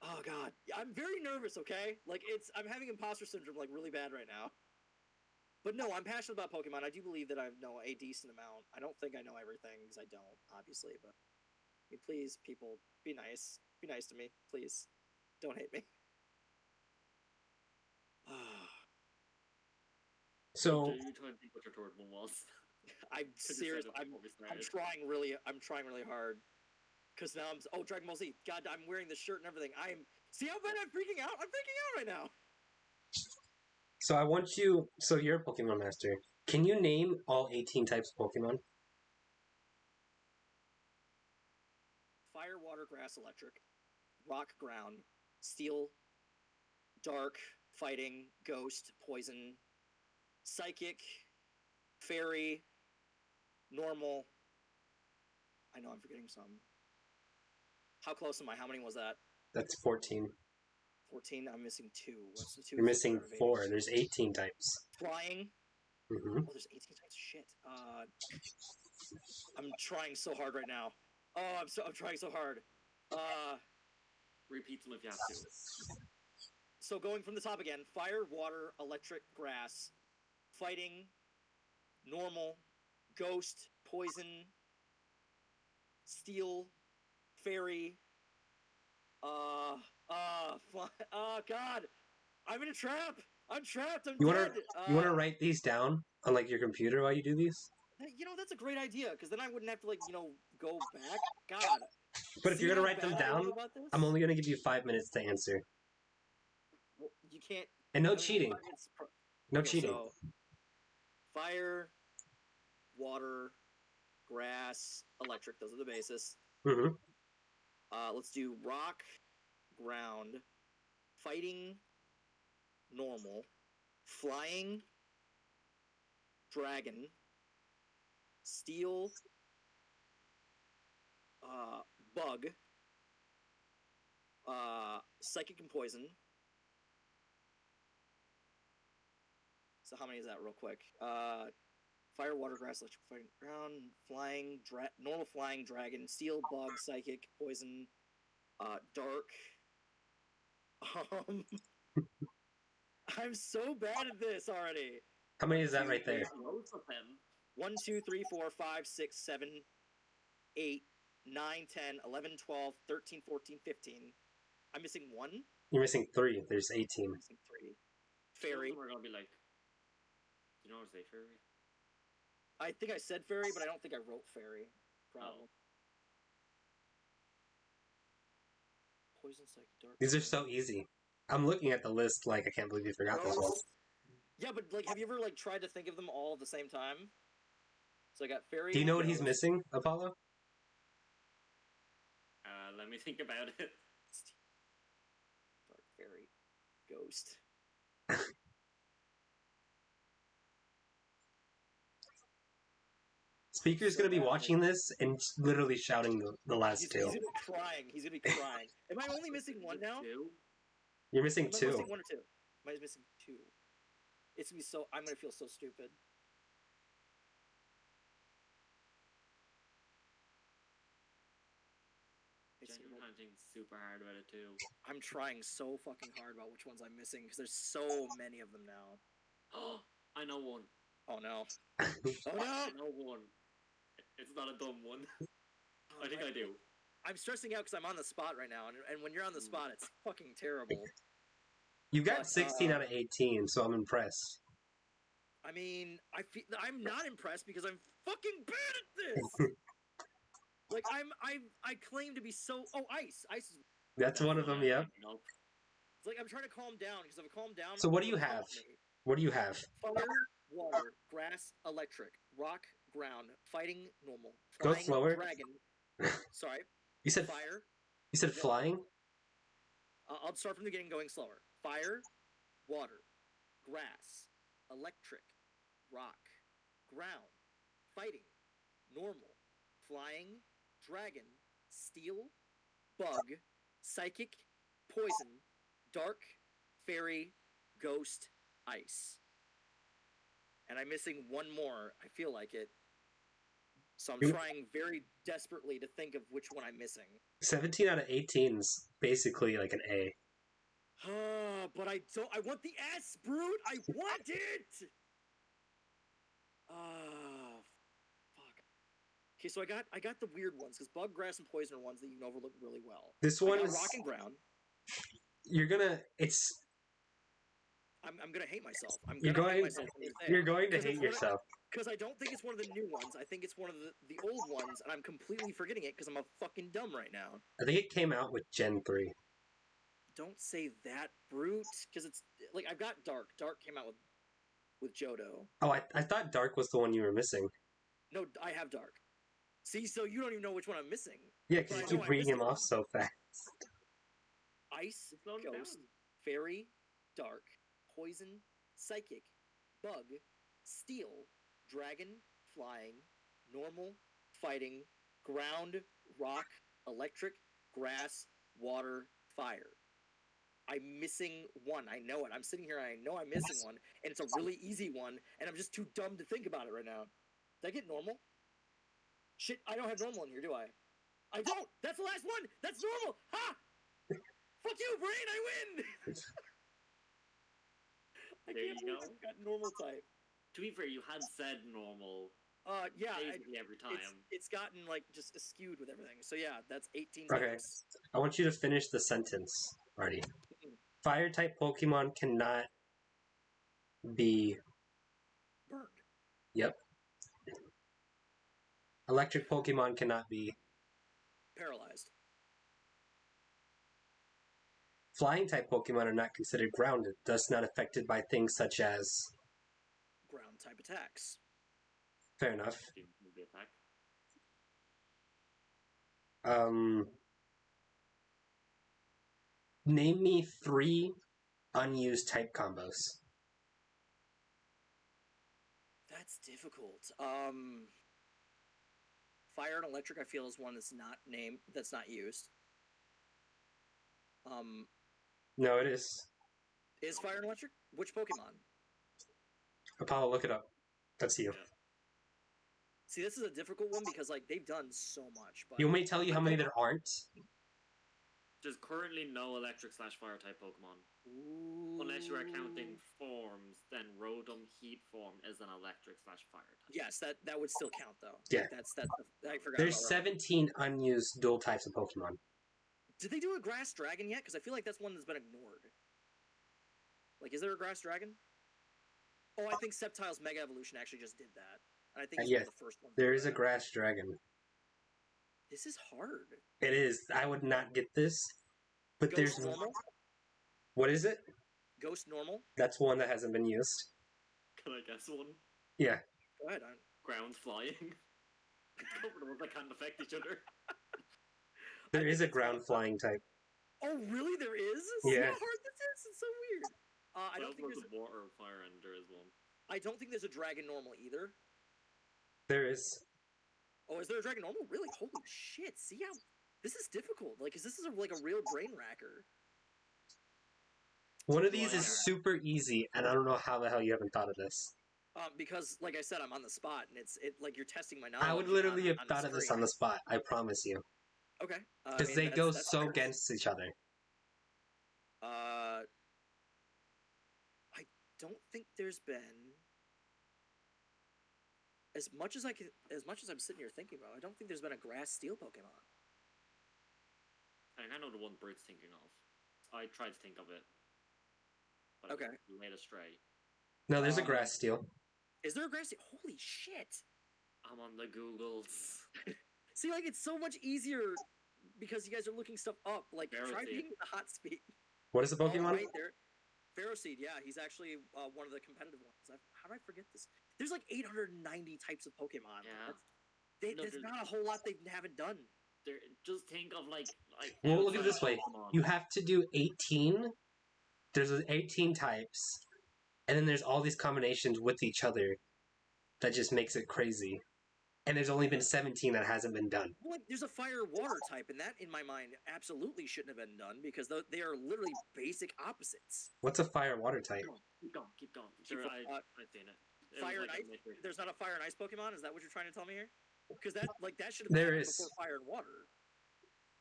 Oh god, I'm very nervous. Okay, like I'm having imposter syndrome like really bad right now. But no, I'm passionate about Pokemon. I do believe that I know a decent amount. I don't think I know everything because I don't, obviously. But I mean, please, people, be nice. Be nice to me, please. Don't hate me. So you trying to think what your third one was? I'm serious. I'm trying really hard. Because now Dragon Ball Z. God, I'm wearing the shirt and everything. See how bad I'm freaking out? I'm freaking out right now. So I want you. So you're a Pokemon master. Can you name all 18 types of Pokemon? Fire, water, grass, electric, rock, ground, steel, dark, fighting, ghost, poison, psychic, fairy, normal. I know I'm forgetting some. How close am I? How many was that? That's 14. 14? I'm missing 2. What's the 2? You're missing 4. There's 18 types. Flying? Mm-hmm. Oh, there's 18 types of shit. I'm trying so hard right now. Oh, I'm trying so hard. Repeat them if you have to. So going from the top again: fire, water, electric, grass, fighting, normal, ghost, poison, steel, fairy. Oh God! I'm in a trap. I'm trapped. I'm dead. You want to write these down? on like your computer while you do these? That's a great idea, because then I wouldn't have to, like, go back. God. But if See you're gonna how write them bad I am down, about this? I'm only gonna give you 5 minutes to answer, Well, you can't. and no I mean, cheating. No okay, cheating. so fire, water, grass, electric. Those are the basis. Mm-hmm. Let's do rock, ground, fighting, normal, flying, dragon, steel, bug, psychic and poison. So how many is that, real quick? Fire, water, grass, electric, fighting, ground, flying, normal, flying, dragon, steel, bug, psychic, poison, dark. I'm so bad at this already. How many is that right there? Most of them. 1, 2, 3, 4, 5, 6, 7, 8, 9, 10, 11, 12, 13, 14, 15. I'm missing 1. You're missing 3. There's 18. I'm missing 3. Fairy. We're gonna be like, you know what to say, fairy? I think I said fairy, but I don't think I wrote fairy. Problem. Poison, psychic, dark. These are so easy. I'm looking at the list like I can't believe you forgot this one. Yeah, but like, have you ever like tried to think of them all at the same time? So I got fairy. Do you know what he's missing, Apollo? Let me think about it. Dark, fairy, ghost. Speaker's gonna be watching this and literally shouting the last He's two. gonna be crying. He's gonna be crying. Am I only missing 1 now? You're missing Am I 2. missing 1 or 2? Am I missing 2? It's gonna be so. I'm gonna feel so stupid. Genuine hunting's super hard about it too. I'm trying so fucking hard about which ones I'm missing because there's so many of them now. Oh, I know one. Oh no. Oh no! I know one. It's not a dumb one. I think I do. I'm stressing out because I'm on the spot right now, and when you're on the spot, it's fucking terrible. You got 16 out of 18, so I'm impressed. I mean, I'm not impressed because I'm fucking bad at this. Like I claim to be so. Oh, ice. Ice is. That's one of them. Yeah. It's like I'm trying to calm down because if I calm down. So what do you have? What do you have? Fire, water, grass, electric, rock, ground, fighting, normal. Go Flying, slower. Dragon. Sorry. You said fire. You said flying. I'll start from the beginning, going slower. Fire, water, grass, electric, rock, ground, fighting, normal, flying, dragon, steel, bug, psychic, poison, dark, fairy, ghost, ice. And I'm missing 1 more. I feel like it. So I'm trying very desperately to think of which one I'm missing. 17 out of 18 is basically like an A. But I don't. I want the S, Brute. I want it. Fuck. Okay, so I got the weird ones because bug, grass, and poison are ones that you can overlook really well. This one is rock and ground. You're gonna. It's. I'm gonna hate myself. You're going to hate yourself. Because I don't think it's one of the new ones. I think it's one of the old ones, and I'm completely forgetting it because I'm a fucking dumb right now. I think it came out with Gen 3. Don't say that, Brute, because it's like I've got Dark. Dark came out with Johto. Oh, I thought Dark was the one you were missing. No, I have Dark. See, so you don't even know which one I'm missing. Yeah, because you keep reading him off so fast. Ice, Ghost, Fairy, Dark, Poison, Psychic, Bug, Steel, Dragon, Flying, Normal, Fighting, Ground, Rock, Electric, Grass, Water, Fire. I'm missing 1. I know it. I'm sitting here and I know I'm missing one, and it's a really easy one, and I'm just too dumb to think about it right now. Did I get normal? Shit, I don't have normal in here, do I? I don't! That's the last one! That's normal! Ha! Fuck you, brain! I win! I can't believe I got normal type. To be fair, you had said normal. Yeah. Basically every time. It's gotten, like, just skewed with everything. So yeah, that's 18 Okay. types. I want you to finish the sentence, Arty. Fire-type Pokemon cannot be... Burned. Yep. Electric Pokemon cannot be. Paralyzed. Flying type Pokemon are not considered grounded, thus not affected by things such as. Ground type attacks. Fair enough. The attack. Name me 3 unused type combos. That's difficult. Fire and electric, I feel, is one that's not named, that's not used. No, it is. Is fire and electric? Which Pokemon? Apollo, look it up. That's you. Yeah. See, this is a difficult one because like they've done so much. But You want me to tell you how many there aren't? There's currently no electric/fire type Pokemon. Ooh. Unless you are counting forms, then Rotom Heat form is an electric/fire type. Yes, that would still count though. Yeah. That's I forgot. There's about that. 17 unused dual types of Pokemon. Did they do a grass dragon yet? Because I feel like that's one that's been ignored. Like, is there a grass dragon? Oh, I think Sceptile's Mega Evolution actually just did that. And I think it's yes, one of the first ones. There is a grass dragon. This is hard. It is. I would not get this. But Ghost there's. normal? What is it? Ghost normal? That's one that hasn't been used. Can I guess one? Yeah. Go ahead. Ground flying. Cover the ones that can't affect each other. There is a ground flying type. Oh, really? There is? See Yeah. how hard this is? It's so weird. I don't think there's. Water, fire, and there is one. I don't think there's a dragon normal either. There is. Oh, is there a dragon normal? Really? Holy shit! See how this is difficult. Like, 'cause this is like a real brain racker. One of these is super easy, and I don't know how the hell you haven't thought of this. Because, like I said, I'm on the spot, and it's like you're testing my knowledge. I would literally have on thought of this on the spot. I promise you. Okay. Because they go so against each other. I don't think there's been as much as I'm sitting here thinking about. I don't think there's been a grass steel Pokemon. I know the one Bert's thinking of. I tried to think of it. But Okay. I was led astray. No, there's a grass steel. Is there a grass steel? Holy shit! I'm on the Googles. See, like, it's so much easier because you guys are looking stuff up. Like, try Ferroseed. being the hot speed. What is the Pokemon? Right there. Ferroseed, yeah, he's actually one of the competitive ones. How did I forget this? There's like 890 types of Pokemon. Yeah. There's not a whole lot they haven't done. Just think of like. Well, look at it this way. Pokemon. You have to do 18. There's 18 types. And then there's all these combinations with each other that just makes it crazy. And there's only been 17 that hasn't been done. Well, like, there's a fire-water type, and that, in my mind, absolutely shouldn't have been done because they are literally basic opposites. What's a fire-water type? Keep going. I've seen it. Fire and like ice. There's not a fire and ice Pokemon. Is that what you're trying to tell me here? Because that should have There been is. before fire and water.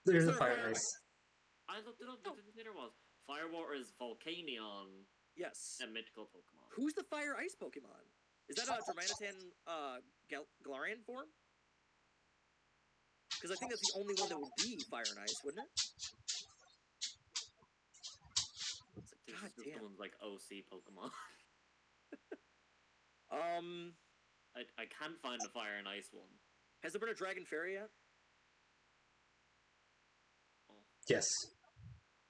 There's Is a there fire and ice. I looked it up. There was. Firewater is Volcanion, Yes. a mythical Pokemon. Who's the fire ice Pokemon? Is that a Darmanitan Galarian form? Because I think that's the only one that would be fire and ice, wouldn't it? God This damn. one's like OC Pokemon. I can't find the fire and ice one. Has there been a Dragon Fairy yet? Yes.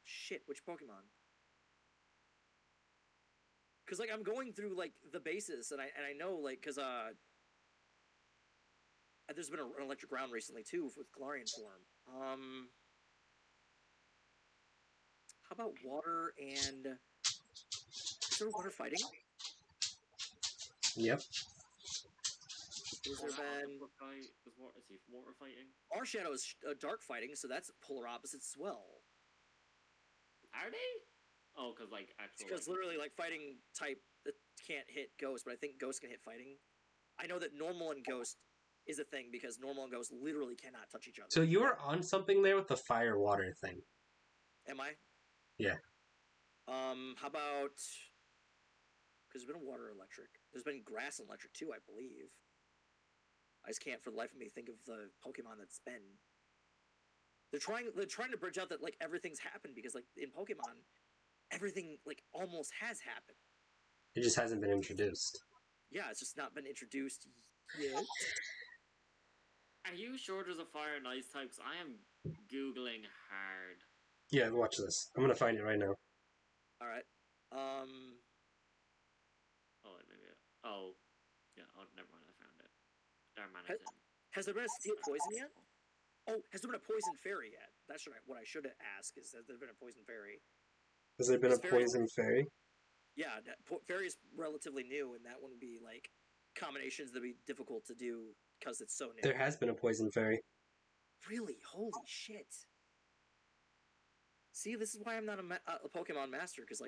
Shit, which Pokemon? Because like I'm going through like the bases, and I know like because there's been an electric ground recently too with Galarian form. How about water and is there water fighting? Yep. Is there been Is he water fighting? Marshadow is dark fighting, so that's polar opposites as well. Are they? Oh, because like actual. Because literally like fighting type that can't hit Ghost, but I think Ghost can hit fighting. I know that normal and Ghost is a thing because normal and Ghost literally cannot touch each other. So you were on something there with the fire-water thing. Am I? Yeah. How about? Because there's been water electric. There's been grass and electric too, I believe. I just can't for the life of me think of the Pokemon that's been. They're trying to bridge out that like everything's happened because like in Pokemon, everything like almost has happened. It just hasn't been introduced. Yeah, it's just not been introduced yet. Are you sure there's a fire and ice type? 'Cause I am googling hard. Yeah, watch this. I'm gonna find it right now. All right. Oh, wait, maybe. Oh, yeah. Oh, never mind. I found it. Darmanitan. Has there been a steel poison yet? Oh, has there been a poison fairy yet? That's what I should ask. Is has there been a poison fairy? Has there been a Is fairy- poison fairy? Yeah, fairy is relatively new, and that wouldn't be like combinations that'd be difficult to do because it's so new. There has been a poison fairy. Really? Holy shit! See, this is why I'm not a Pokemon master, because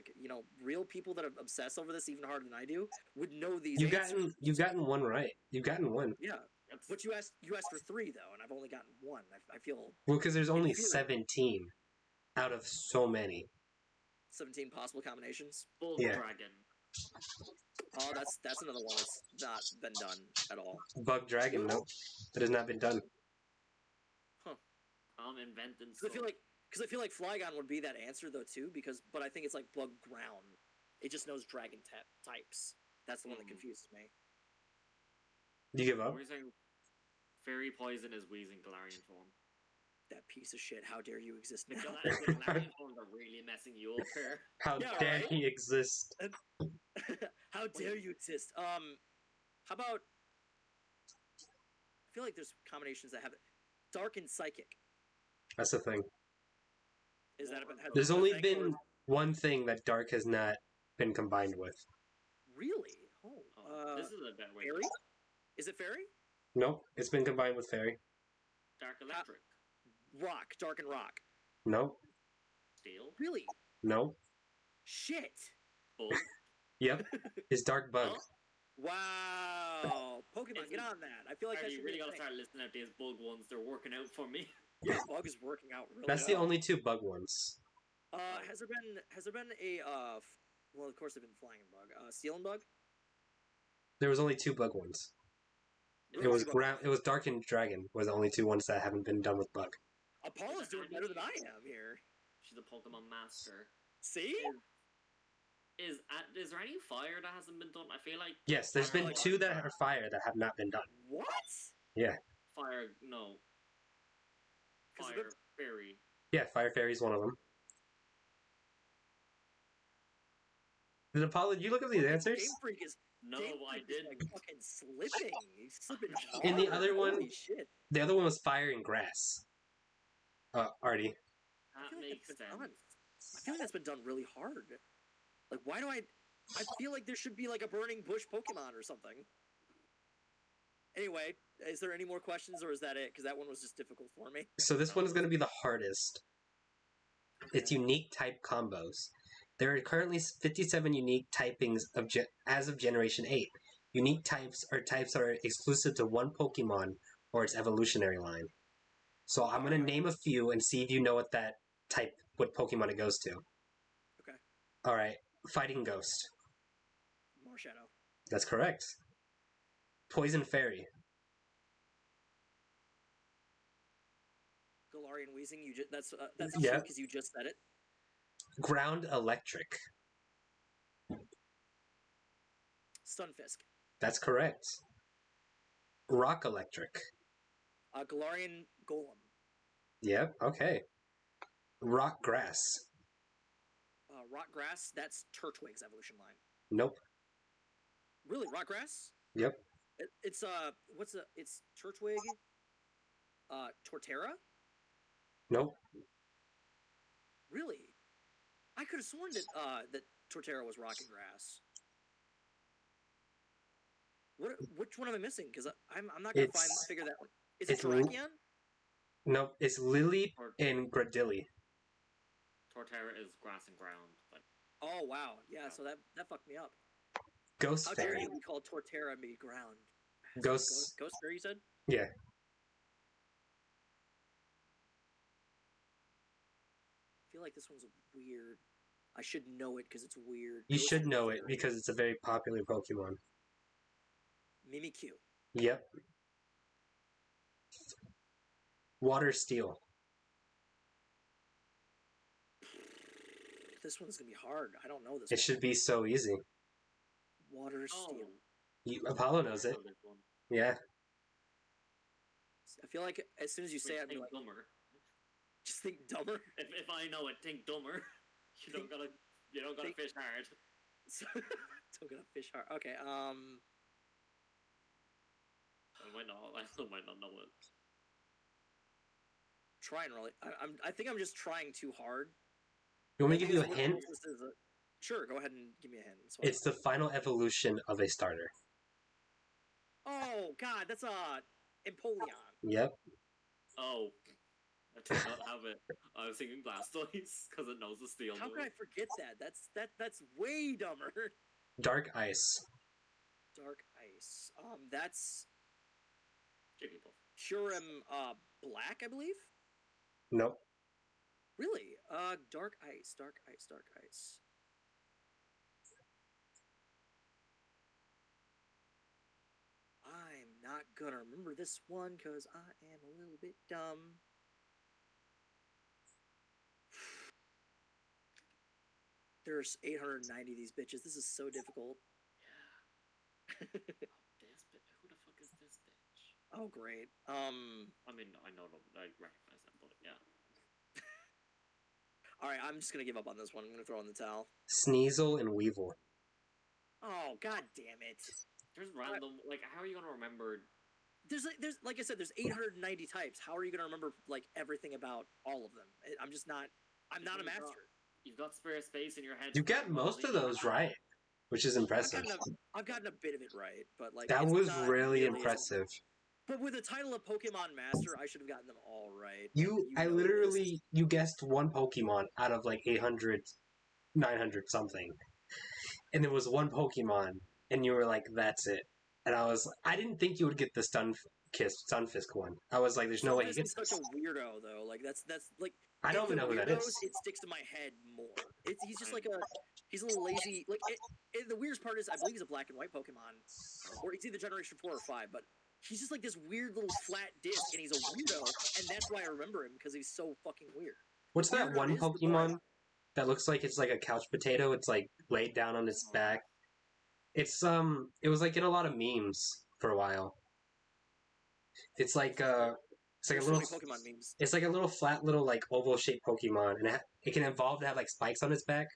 real people that obsess over this even harder than I do would know these. You've gotten one right. You've gotten one. Yeah, but you asked for 3 though, and I've only gotten 1. I feel Well, because there's only inferior. 17 out of so many. 17 possible combinations. Bull Yeah. Dragon. Oh, that's another one that's not been done at all. Bug dragon, nope. That has not been done. I'm inventing Because stuff. I feel like Flygon would be that answer though too. But I think it's like Bug Ground. It just knows dragon types. That's the one that confuses me. Do you give up? We're saying Fairy Poison is Wheezing Galarian form. That piece of shit. How dare you exist now? The Galarian forms are really messing you up here. How Yeah, dare right? he exist? How dare you exist? How about? I feel like there's combinations that have it. Dark and Psychic. That's the thing. Is that? There's only been one thing that Dark has not been combined with. Really? This is a bit weird. Fairy? Is it Fairy? Nope, it's been combined with Fairy. Dark Electric. Rock. Dark and Rock. Nope, Steel. Really? nope. Shit. Bull. Yep, his Dark Bug. Oh. Wow. Pokemon, get on that. I feel like that You should really be a gotta thing. start listening out these bug ones. They're working out for me. Yeah, Bug is working out really That's the well. only 2 bug ones. Has there been a well, of course they've been Flying and Bug. Steel and Bug? There was only 2 bug ones. It was Dark and Dragon were the only 2 ones that haven't been done with bug. Apollo's doing better than I am here. She's a Pokemon master. See? Is there any fire that hasn't been done? I feel like Yes, there's been fire- 2 that are fire that have not been done. What? fire. No, 'Cause fire fairy. Yeah, Fire Fairy's one of them. Did Apollo, did you look at these answers? Game Freak is No, Game I Freak is, didn't. like fucking slipping. He's slipping. And the hard. other one- Holy shit. The other one was Fire and Grass. Arty. That feel like makes that's been sense. done. I feel like that's been done really hard. Like, why do I feel like there should be like a burning bush Pokemon or something. Anyway, is there any more questions or is that it? Because that one was just difficult for me. So this one is going to be the hardest. It's unique type combos. There are currently 57 unique typings as of Generation 8. Unique types that are exclusive to one Pokemon or its evolutionary line. So I'm going to name a few and see if you know what what Pokemon it goes to. Okay. Alright, Fighting Ghost. Marshadow. That's correct. Poison Fairy. Galarian Weezing. That's Yeah. because you just said it. Ground Electric. Stunfisk. That's correct. Rock Electric. Galarian Golem. Yep, okay. Rock Grass. Rock Grass. That's Turtwig's evolution line. Nope. Really, Rock Grass? Yep. It's it's Turtwig. Torterra. Nope. Really? I could have sworn that that Torterra was Rock and Grass. Which one am I missing? Because I'm not gonna figure that one. Is it it's Terrakion? Nope, it's Lily and Gradilli. Torterra is grass and ground, but Oh wow, yeah. So that fucked me up. Ghost How dare Fairy. you be called Torterra and be ground? Ghost. Ghost Fairy, you said? Yeah. I feel like this one's weird. I should know it because it's weird. You Ghost should know it Fairy. because it's a very popular Pokemon. Mimikyu. Yep. Water Steel. This one's gonna be hard. I don't know this. It should be so easy. Water oh, Steel. Apollo knows it. Yeah. I feel like as soon as you say it, I'd be think like, dumber. just think dumber. If I know it, think dumber. You don't gotta fish hard. Don't gotta fish hard. Okay. I might not know it. Trying really. I think I'm just trying too hard. You want me to give you a hint? Sure, go ahead and give me a hint. It's the final evolution of a starter. Oh God, that's Empoleon. Yep. Oh, I did not have it. I was thinking Blastoise because it knows the steel. How could I forget that? That's way dumber. Dark Ice. Dark Ice. That's Jigglypuff. Kyurem Black, I believe. Nope. Really? Dark Ice. I'm not gonna remember this one because I am a little bit dumb. There's 890 of these bitches. This is so difficult. Yeah. Who the fuck is this bitch? Oh, great. I mean, I know them. I recognize them, but yeah. All right, I'm just gonna give up on this one. I'm gonna throw in the towel. Sneasel and Weevil. Oh, God damn it! There's random. Like, how are you gonna remember? There's like I said, there's 890 types. How are you gonna remember like everything about all of them? I'm just not. I'm not a master. You've got spare space in your head. You got most of those right, which is impressive. I've gotten a bit of it right, but like that was really impressive. But with the title of Pokemon Master, I should have gotten them all right. You guessed one Pokemon out of like 800, 900 something, and there was one Pokemon, and you were like, "That's it." And I didn't think you would get the Stunfisk one. I was like, "There's no way he gets." Such a weirdo though. Like that's like. I don't even know who that is. It sticks to my head more. He's just like he's a little lazy. Like the weirdest part is I believe he's a black and white Pokemon, or he's either Generation 4 or 5. But he's just like this weird little flat disc, and he's a weirdo, and that's why I remember him because he's so fucking weird. What's that one Pokemon that looks like it's like a couch potato? It's like laid down on its back. It's it was like in a lot of memes for a while. It's like it's like a little Pokemon memes. It's like a little flat, little like oval shaped Pokemon, and it can evolve to have like spikes on its back.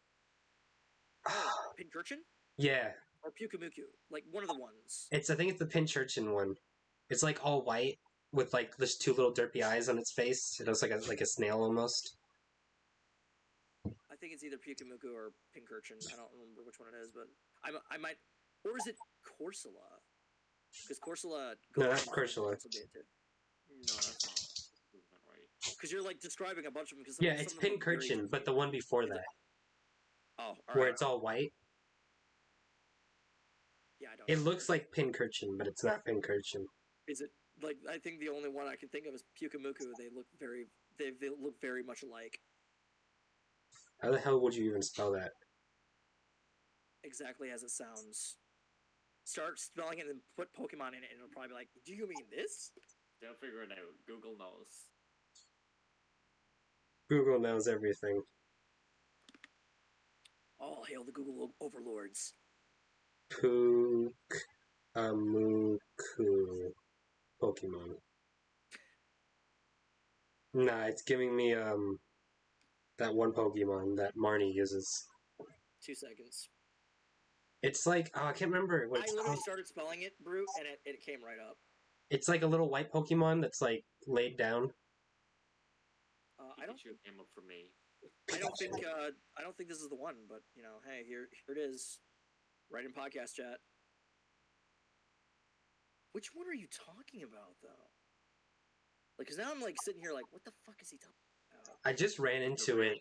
Pincurchin? Yeah. Or Pyukumuku, like one of the ones. I think it's the Pincurchin one. It's like all white with like this two little derpy eyes on its face. It looks like a snail almost. I think it's either Pyukumuku or Pincurchin. I don't remember which one it is, but I might, or is it Corsola? Because Corsola. No, that's Corsola. No, that's not right. Because you're like describing a bunch of them. Cause yeah, it's Pincurchin, but the one before that. Oh, where it's all white. Yeah, I don't. It looks like Pincurchin, but it's not Pincurchin. Is it like I think the only one I can think of is Pyukumuku. They look very much alike. How the hell would you even spell that? Exactly as it sounds. Start spelling it and then put Pokemon in it, and it'll probably be like, "Do you mean this?" They'll figure it out. Google knows. Google knows everything. All hail the Google overlords. Pukumuku Pokemon. Nah, it's giving me that one Pokemon that Marnie uses. 2 seconds. It's like I can't remember what it's I literally called. started spelling it, Brute, and it came right up. It's like a little white Pokemon that's like laid down. I don't. Pikachu came up for me. I don't think this is the one, but you know, hey, here it is, right in podcast chat. Which one are you talking about, though? Like, cause now I'm like sitting here, like, what the fuck is he talking about? I just ran into it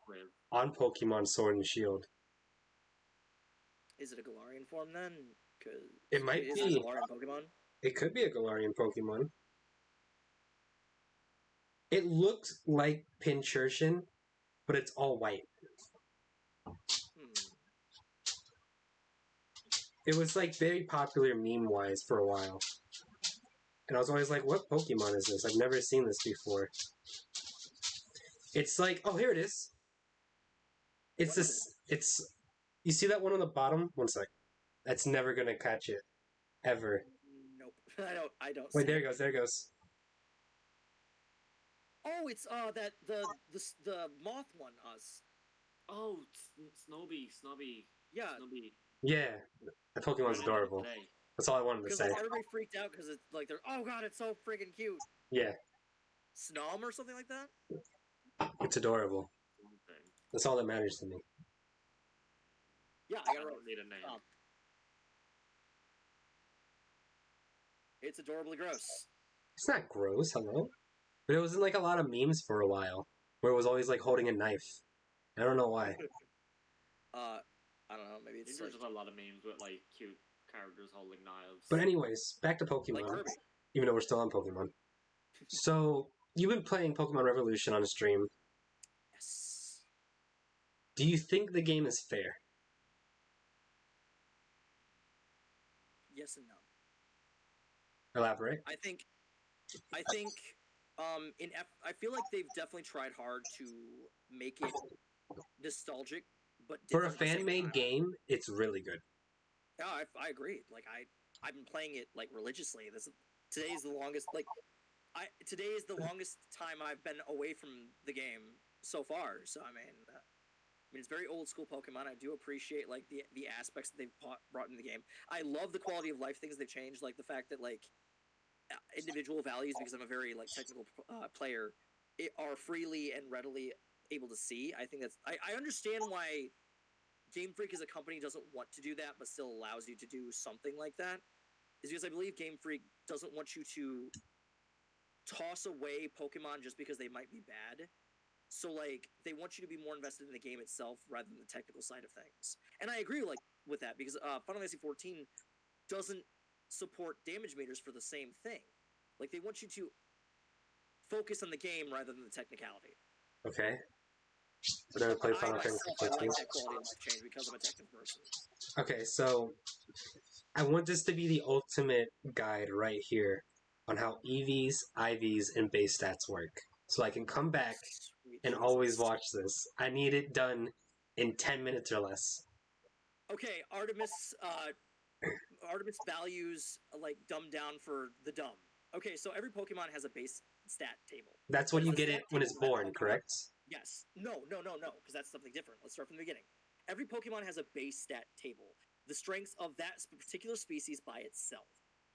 on Pokemon Sword and Shield. Is it a Galarian form then? Cause it might be a Galarian Pokemon. It could be a Galarian Pokemon. It looks like Pincurchin, but it's all white. It was like very popular meme-wise for a while. And I was always like, what Pokemon is this? I've never seen this before. It's like, oh, here it is. It's this, it's, you see that one on the bottom? One sec. That's never gonna catch it. ever. Nope. I don't Wait, see there it. it goes. There it goes. Oh, it's the moth one. Oh, Snobby. Yeah, Snubby. Yeah, that I Pokemon's ran into it adorable. today. That's all I wanted to because say. like everybody freaked out because it's like they're oh god, it's so freaking cute. Yeah, Snom or something like that. it's adorable. Something. That's all that matters to me. Yeah, I I got it don't right. need a name. It's adorably gross. It's not gross, hello? But it was in like a lot of memes for a while, where it was always like holding a knife. I don't know why. I don't know. Maybe I think it's there's like just a lot of memes with like cute characters holding knives. But anyways, back to Pokemon. Kirby. Even though we're still on Pokemon. So you've been playing Pokemon Revolution on a stream. Yes. Do you think the game is fair? Yes and no. Elaborate. I think I feel like they've definitely tried hard to make it nostalgic, but For a different at the same fan-made time. game, it's really good. Yeah, I agree. Like I've been playing it like religiously. Today is the longest today is the longest time I've been away from the game so far. So I mean, it's very old school Pokemon. I do appreciate like the aspects that they've brought in the game. I love the quality of life things they've changed, like the fact that like individual values, because I'm a very like technical player, are freely and readily able to see. I think I understand why Game Freak as a company doesn't want to do that, but still allows you to do something like that. Is because I believe Game Freak doesn't want you to toss away Pokemon just because they might be bad. So like they want you to be more invested in the game itself rather than the technical side of things. And I agree like with that because Final Fantasy 14 doesn't support damage meters for the same thing. Like they want you to focus on the game rather than the technicality. Okay. I've never played Final Fantasy I 14. like that quality of life change because I'm a technical person. Okay, so I want this to be the ultimate guide right here on how EVs, IVs, and base stats work. So I can come back Sweet and Jesus. always watch this. I need it done in 10 minutes or less. Okay, Artemis values like dumbed down for the dumb. Okay, so every Pokemon has a base stat table. That's what you get it when it's born, Pokemon, correct? Yes. No, because that's something different. Let's start from the beginning. Every Pokemon has a base stat table. The strengths of that particular species by itself.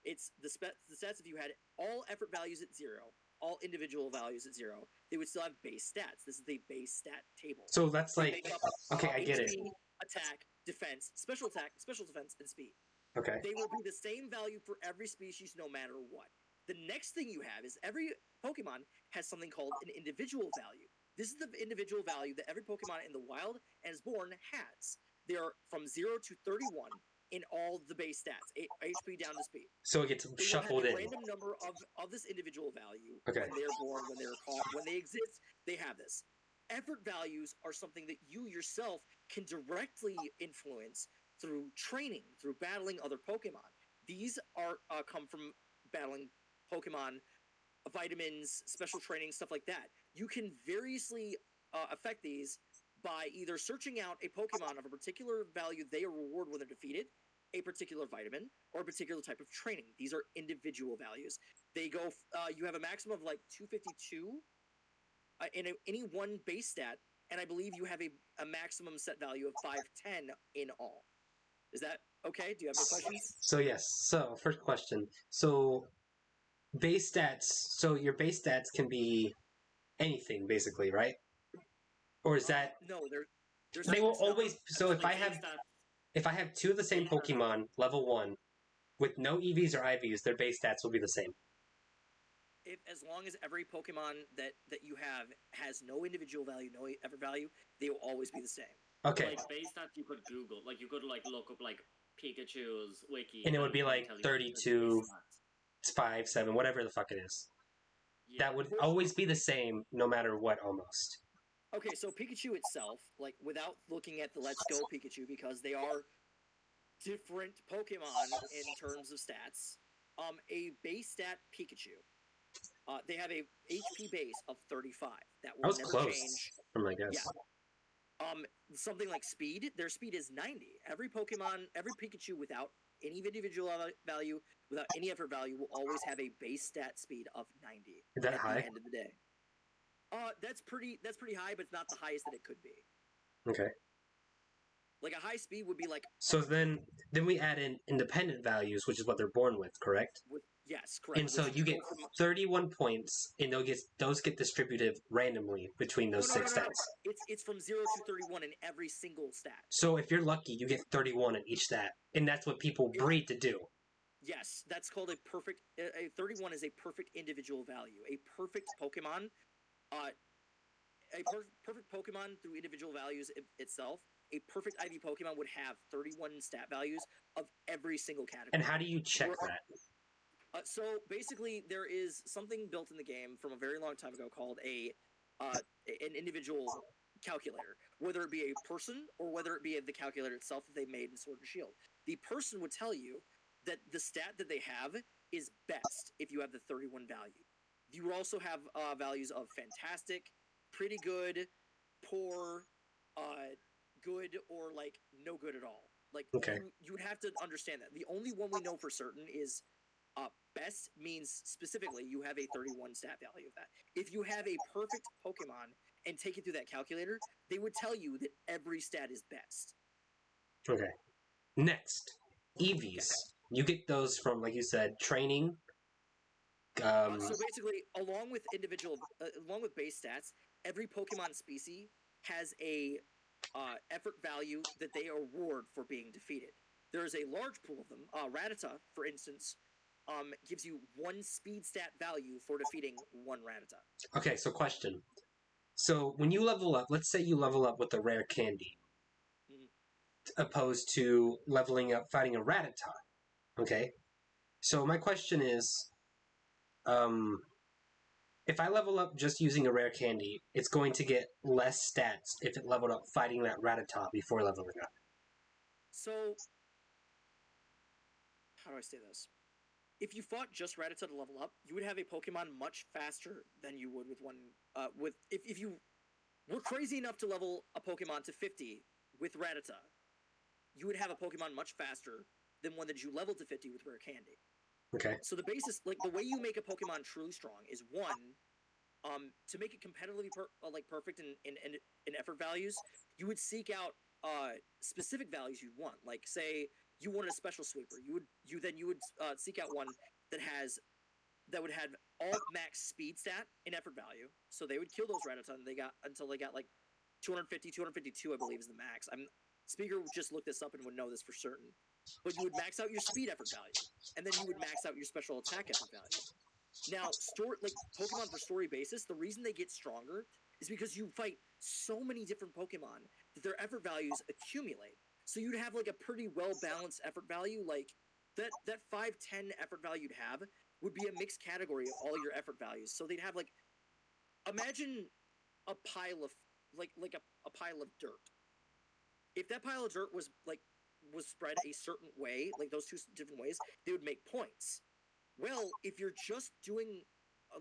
It's the stats if you had all effort values at 0, all individual values at 0, they would still have base stats. This is the base stat table. So that's They like, make up okay, I get it. HP, attack, defense, special attack, special defense, and speed. Okay. They will be the same value for every species no matter what. The next thing you have is every Pokemon has something called an individual value. This is the individual value that every Pokemon in the wild and is born has. They are from 0 to 31 in all the base stats, HP down to speed. So it gets They shuffled will have in. a random number of this individual value Okay. when they're born, when they're caught, when they exist. They have this. Effort values are something that you yourself can directly influence through training, through battling other Pokemon. These are come from battling Pokemon, vitamins, special training, stuff like that. You can variously affect these by either searching out a Pokemon of a particular value they reward when they're defeated, a particular vitamin, or a particular type of training. These are individual values. They go. You have a maximum of like 252 in any one base stat, and I believe you have a maximum set value of 510 in all. Is that okay? Do you have any questions? So yes. So first question. So base stats. So your base stats can be anything, basically, right? Or is that No? they will always? So if I have two of the same Yeah. Pokemon, level 1, with no EVs or IVs, their base stats will be the same. As long as every Pokemon that you have has no individual value, no effort value, they will always be the same. Okay. Like base stats you could Google, like you could like look up like Pikachu's wiki, And it would be like tell you 32, base stats. 5, 7, whatever the fuck it is. Yeah. That would always be the same, no matter what, almost. Okay, so Pikachu itself, like without looking at the Let's Go Pikachu, because they are different Pokemon in terms of stats. A base stat Pikachu, they have a HP base of 35. That will was never close, change. from my guess. Yeah. Something like speed, their speed is 90. Every Pokemon, every Pikachu without any individual value, without any effort value, will always have a base stat speed of 90 Is that at high? the end of the day. That's pretty high, but it's not the highest that it could be. Okay. Like a high speed would be like. So then we add in independent values, which is what they're born with, correct? Yes, correct. And so you get 31 points, and those get distributed randomly between those six stats. It's from 0 to 31 in every single stat. So if you're lucky, you get 31 in each stat, and that's what people breed to do. Yes, that's called a perfect. A 31 is a perfect individual value. A perfect Pokemon, perfect Pokemon through individual values itself. A perfect IV Pokemon would have 31 stat values of every single category. And how do you check that? So basically, there is something built in the game from a very long time ago called an individual calculator, whether it be a person or whether it be the calculator itself that they made in Sword and Shield. The person would tell you that the stat that they have is best if you have the 31 value. You also have values of fantastic, pretty good, poor, good, or like no good at all. Like you would have to understand that. The only one we know for certain is best means specifically you have a 31 stat value of that. If you have a perfect Pokemon and take it through that calculator, they would tell you that every stat is best. Okay. Next, EVs. Okay. You get those from, like you said, training. So basically, along with base stats, every Pokemon species has a effort value that they award for being defeated. There is a large pool of them. Rattata, for instance, gives you 1 speed stat value for defeating 1 Rattata. Okay, so question. So when you level up, let's say you level up with a rare candy, opposed to leveling up fighting a Rattata. Okay? So my question is, if I level up just using a rare candy, it's going to get less stats if it leveled up fighting that Rattata before leveling up. So, how do I say this? If you fought just Rattata to level up, you would have a Pokemon much faster than you would with one. If you were crazy enough to level a Pokemon to 50 with Rattata, you would have a Pokemon much faster than one that you leveled to 50 with Rare Candy. Okay. So the basis, like the way you make a Pokemon truly strong is one, to make it competitively perfect in effort values, you would seek out specific values you'd want. Like say you wanted a special sweeper, you would seek out one that would have all max speed stat in effort value. So they would kill those Rattata until they got like 250, 252, I believe is the max. Speaker would just look this up and would know this for certain. But you would max out your speed effort value, and then you would max out your special attack effort value. Now, Pokemon for story basis, the reason they get stronger is because you fight so many different Pokemon that their effort values accumulate. So you'd have like a pretty well-balanced effort value. Like that 5-10 effort value you'd have would be a mixed category of all your effort values. So they'd have like, imagine a pile of a pile of dirt. If that pile of dirt was spread a certain way, like those two different ways, they would make points. Well, if you're just doing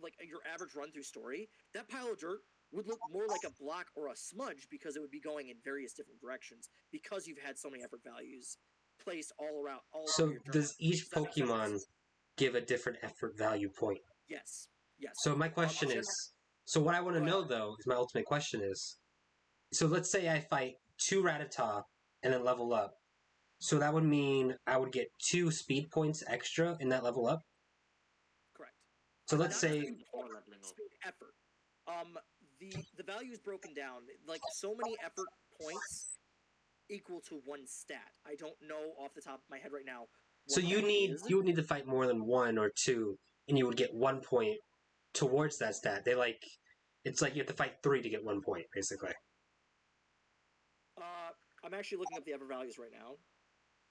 like your average run through story, that pile of dirt would look more like a block or a smudge because it would be going in various different directions because you've had so many effort values placed all around. So does each Pokemon give a different effort value point? Yes. So my question is, so what I want to know though is my ultimate question is, so let's say I fight 2 Rattata and then level up. So that would mean I would get 2 speed points extra in that level up? Correct. So let's say speed effort. The value is broken down. Like so many effort points equal to 1 stat. I don't know off the top of my head right now. So you would need to fight more than 1 or 2, and you would get 1 point towards that stat. It's like you have to fight 3 to get 1 point, basically. I'm actually looking up the effort values right now.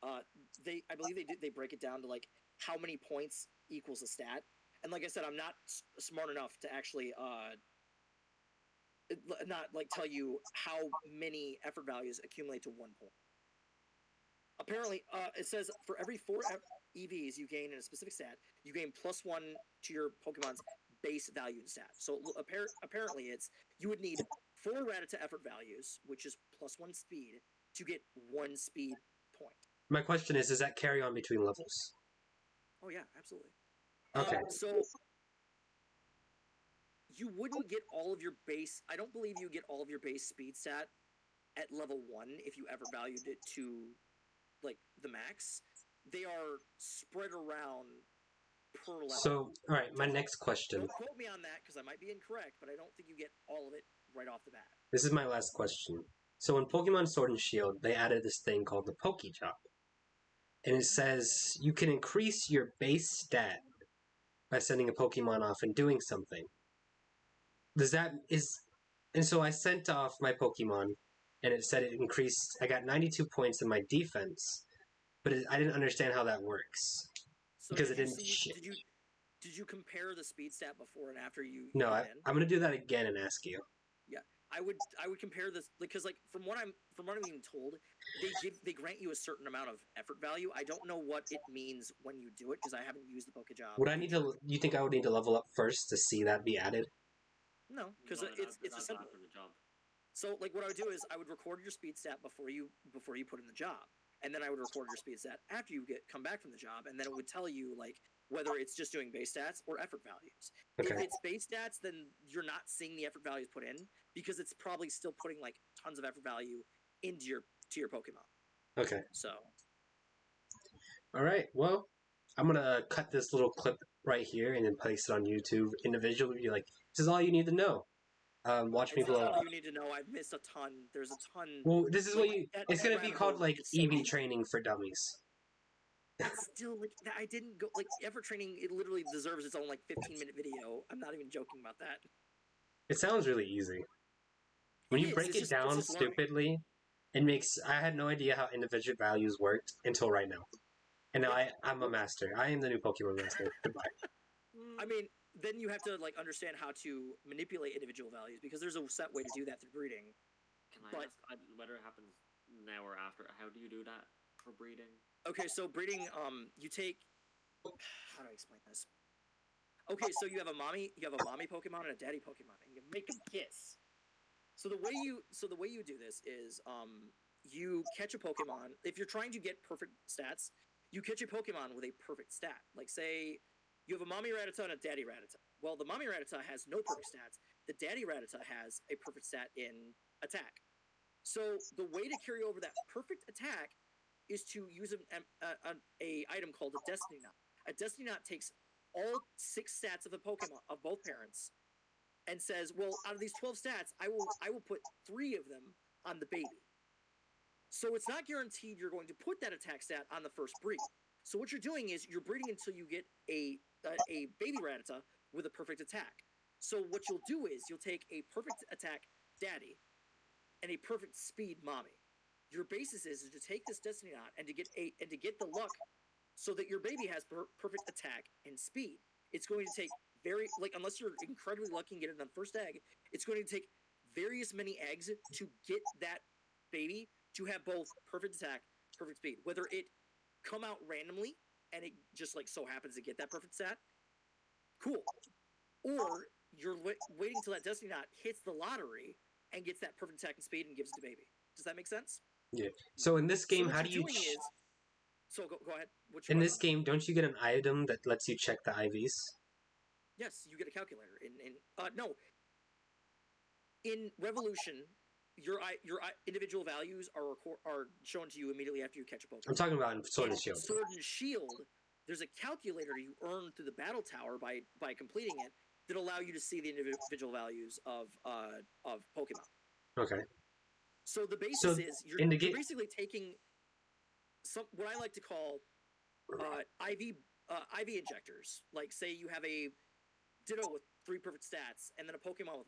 I believe they break it down to like how many points equals a stat. And like I said, I'm not smart enough to actually not like tell you how many effort values accumulate to 1 point. Apparently, it says for every 4 EVs you gain in a specific stat, you gain +1 to your Pokemon's base value and stat. So apparently you would need 4 Rattata effort values, which is +1 speed, to get 1 speed point. My question is, does that carry on between levels? Oh yeah, absolutely. Okay. So you wouldn't get all of your base. I don't believe you get all of your base speed stat at level 1 if you ever valued it to like the max. They are spread around per level. So, all right, my next question. Don't quote me on that because I might be incorrect, but I don't think you get all of it right off the bat. This is my last question. So in Pokemon Sword and Shield, they added this thing called the Pokechop. And it says you can increase your base stat by sending a Pokemon off and doing something. Does that is and so I sent off my Pokemon and it said it increased I got 92 points in my defense, but I didn't understand how that works. So Because it did you didn't see? Did you compare the speed stat before and after you? No, got in? I'm gonna do that again and ask you. Yeah, I would compare this because like from what I'm being told, they grant you a certain amount of effort value. I don't know what it means when you do it because I haven't used the Pokejob. Would I need to? You think I would need to level up first to see that be added? No, because it's a simple. After the job. So like what I would do is I would record your speed stat before you put in the job, and then I would record your speed stat after you come back from the job, and then it would tell you like whether it's just doing base stats or effort values. Okay. If it's base stats, then you're not seeing the effort values put in because it's probably still putting like tons of effort value into your Pokemon. Okay. So. All right. Well, I'm gonna cut this little clip right here and then place it on YouTube individually. Be like, this is all you need to know. Watch me It's not blow all up. you need to know. I've missed a ton. There's a ton. Well, this is like, what you. that It's gonna be rabbit called hole like is so EV deep. training for dummies. It's still like I didn't go like effort training. It literally deserves its own like 15-minute video. I'm not even joking about that. It sounds really easy. When you break it down stupidly, it makes. I had no idea how individual values worked until right now. And now I'm a master. I am the new Pokemon master. Goodbye. I mean, then you have to like understand how to manipulate individual values because there's a set way to do that through breeding. Can I ask whether it happens now or after? How do you do that for breeding? Okay, so breeding, you take. How do I explain this? Okay, so you have a mommy Pokemon and a daddy Pokemon, and you make them kiss. So the way you do this is, you catch a Pokemon. If you're trying to get perfect stats, you catch a Pokemon with a perfect stat. Like say, you have a mommy Rattata and a daddy Rattata. Well, the mommy Rattata has no perfect stats. The daddy Rattata has a perfect stat in attack. So the way to carry over that perfect attack is to use a item called a Destiny Knot. A Destiny Knot takes all 6 stats of the Pokemon of both parents and says, well, out of these 12 stats, I will put 3 of them on the baby. So it's not guaranteed you're going to put that attack stat on the first breed. So what you're doing is you're breeding until you get a baby Rattata with a perfect attack. So what you'll do is you'll take a perfect attack daddy and a perfect speed mommy. Your basis is to take this Destiny Knot and to get the luck so that your baby has perfect attack and speed. It's going to take unless you're incredibly lucky and get it on the first egg, it's going to take various many eggs to get that baby to have both perfect attack, perfect speed. Whether it come out randomly and it just like so happens to get that perfect stat, cool. Or you're waiting till that Destiny Knot hits the lottery and gets that perfect attack and speed and gives it to baby. Does that make sense? Yeah. So in this game, so how do you? So go ahead. In this game, don't you get an item that lets you check the IVs? Yes, you get a calculator. In Revolution, your individual values are shown to you immediately after you catch a Pokemon. I'm talking about in Sword and Shield. Sword and Shield, there's a calculator you earn through the battle tower by completing it that allow you to see the individual values of Pokemon. Okay. So the basis is you're basically taking what I like to call IV injectors. Like say you have a Ditto with 3 perfect stats, and then the Pokemon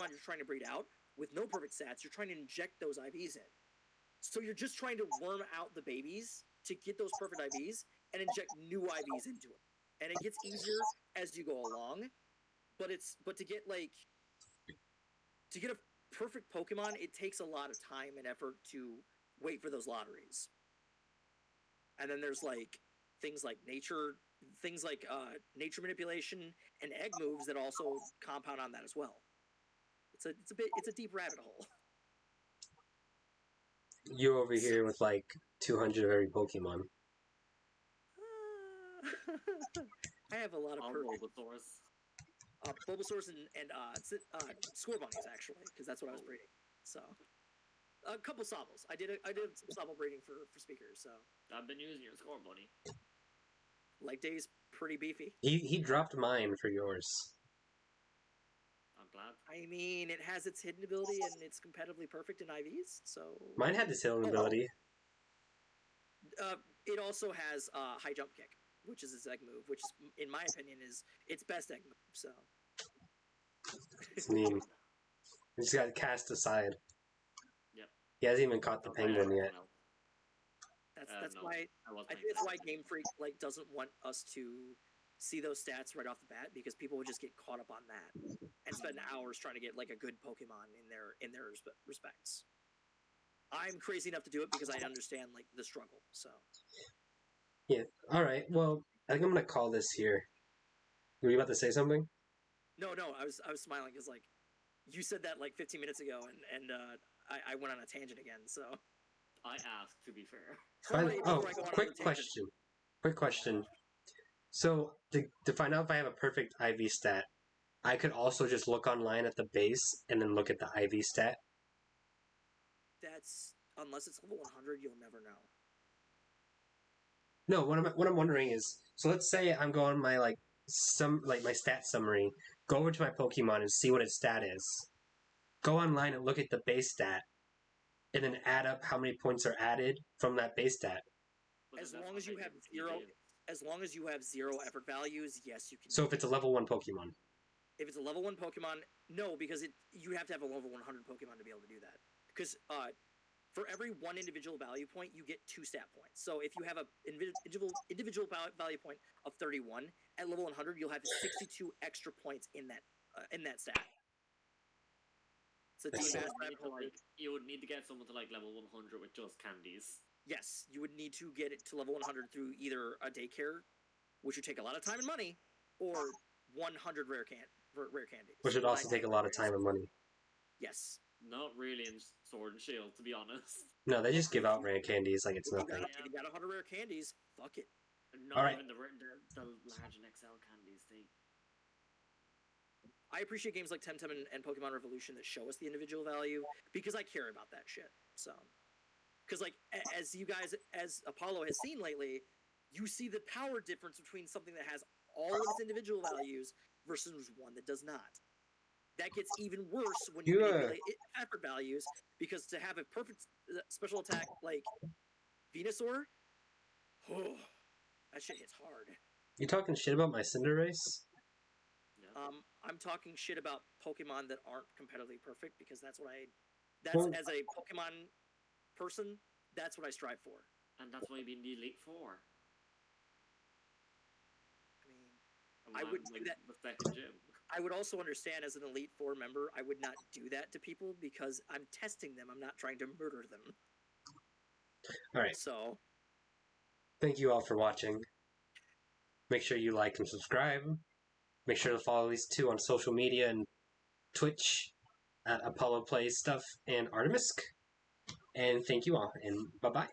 you're trying to breed out with no perfect stats, you're trying to inject those IVs in. So you're just trying to worm out the babies to get those perfect IVs and inject new IVs into it. And it gets easier as you go along, but to get a perfect Pokemon, it takes a lot of time and effort to wait for those lotteries. And then there's like things like nature manipulation and egg moves that also compound on that as well. It's a deep rabbit hole. You over here with like 200 of every Pokemon. I have a lot of All perfect Bulbasaurs. Bulbasaurs and Score Bunnies actually, because that's what I was breeding. So a couple Sobbles. I did some Sobble breeding for speakers. So I've been using your Score Bunny. Light Day's pretty beefy. He dropped mine for yours. I'm glad. I mean, it has its hidden ability and it's competitively perfect in IVs. So Mine had this healing ability. It also has high jump kick, which is its egg move, which is, in my opinion, is its best egg move. So It's mean. He just got cast aside. Yep. He hasn't even caught the penguin yet. No. that's No, why I think that's why Game Freak like doesn't want us to see those stats right off the bat, because people would just get caught up on that and spend hours trying to get like a good Pokemon in their respects. I'm crazy enough to do it because I understand like the struggle. So Yeah. All right. Well, I think I'm gonna call this here. Were you about to say something? no, I was smiling because like you said that like 15 minutes ago, and I went on a tangent again. So I asked, to be fair. Quick question. So to find out if I have a perfect IV stat, I could also just look online at the base and then look at the IV stat. That's unless it's level 100, you'll never know. No, what I'm wondering is, so let's say I'm going my my stat summary, go over to my Pokemon and see what its stat is. Go online and look at the base stat, and then add up how many points are added from that base stat. As long as you have zero effort values, yes, you can. So if it's a level 1 Pokemon. If it's a level 1 Pokemon, no, because you have to have a level 100 Pokemon to be able to do that. Because for every one individual value point, you get 2 stat points. So if you have a individual value point of 31 at level 100, you'll have 62 extra points in that stat. So you would need to get someone to like level 100 with just candies. Yes, you would need to get it to level 100 through either a daycare, which would take a lot of time and money, or 100 rare candies. Which would also take a lot of time and money. Yes. Not really in Sword and Shield, to be honest. No, they just give out rare candies like it's nothing. If you got 100 rare candies, fuck it. Not even the large and XL candies. I appreciate games like Temtem and Pokemon Revolution that show us the individual value, because I care about that shit. So, because like as Apollo has seen lately, you see the power difference between something that has all of its individual values versus one that does not. That gets even worse when you manipulate effort values, because to have a perfect special attack like Venusaur, that shit hits hard. You talking shit about my Cinderace? I'm talking shit about Pokemon that aren't competitively perfect, because as a Pokemon person, that's what I strive for. And that's why you've been the Elite Four. I would do that. The second gym. I would also understand, as an Elite Four member, I would not do that to people because I'm testing them. I'm not trying to murder them. All right. So, thank you all for watching. Make sure you like and subscribe. Make sure to follow these two on social media and Twitch at Apollo Plays Stuff and Artemisk. And thank you all, and bye-bye.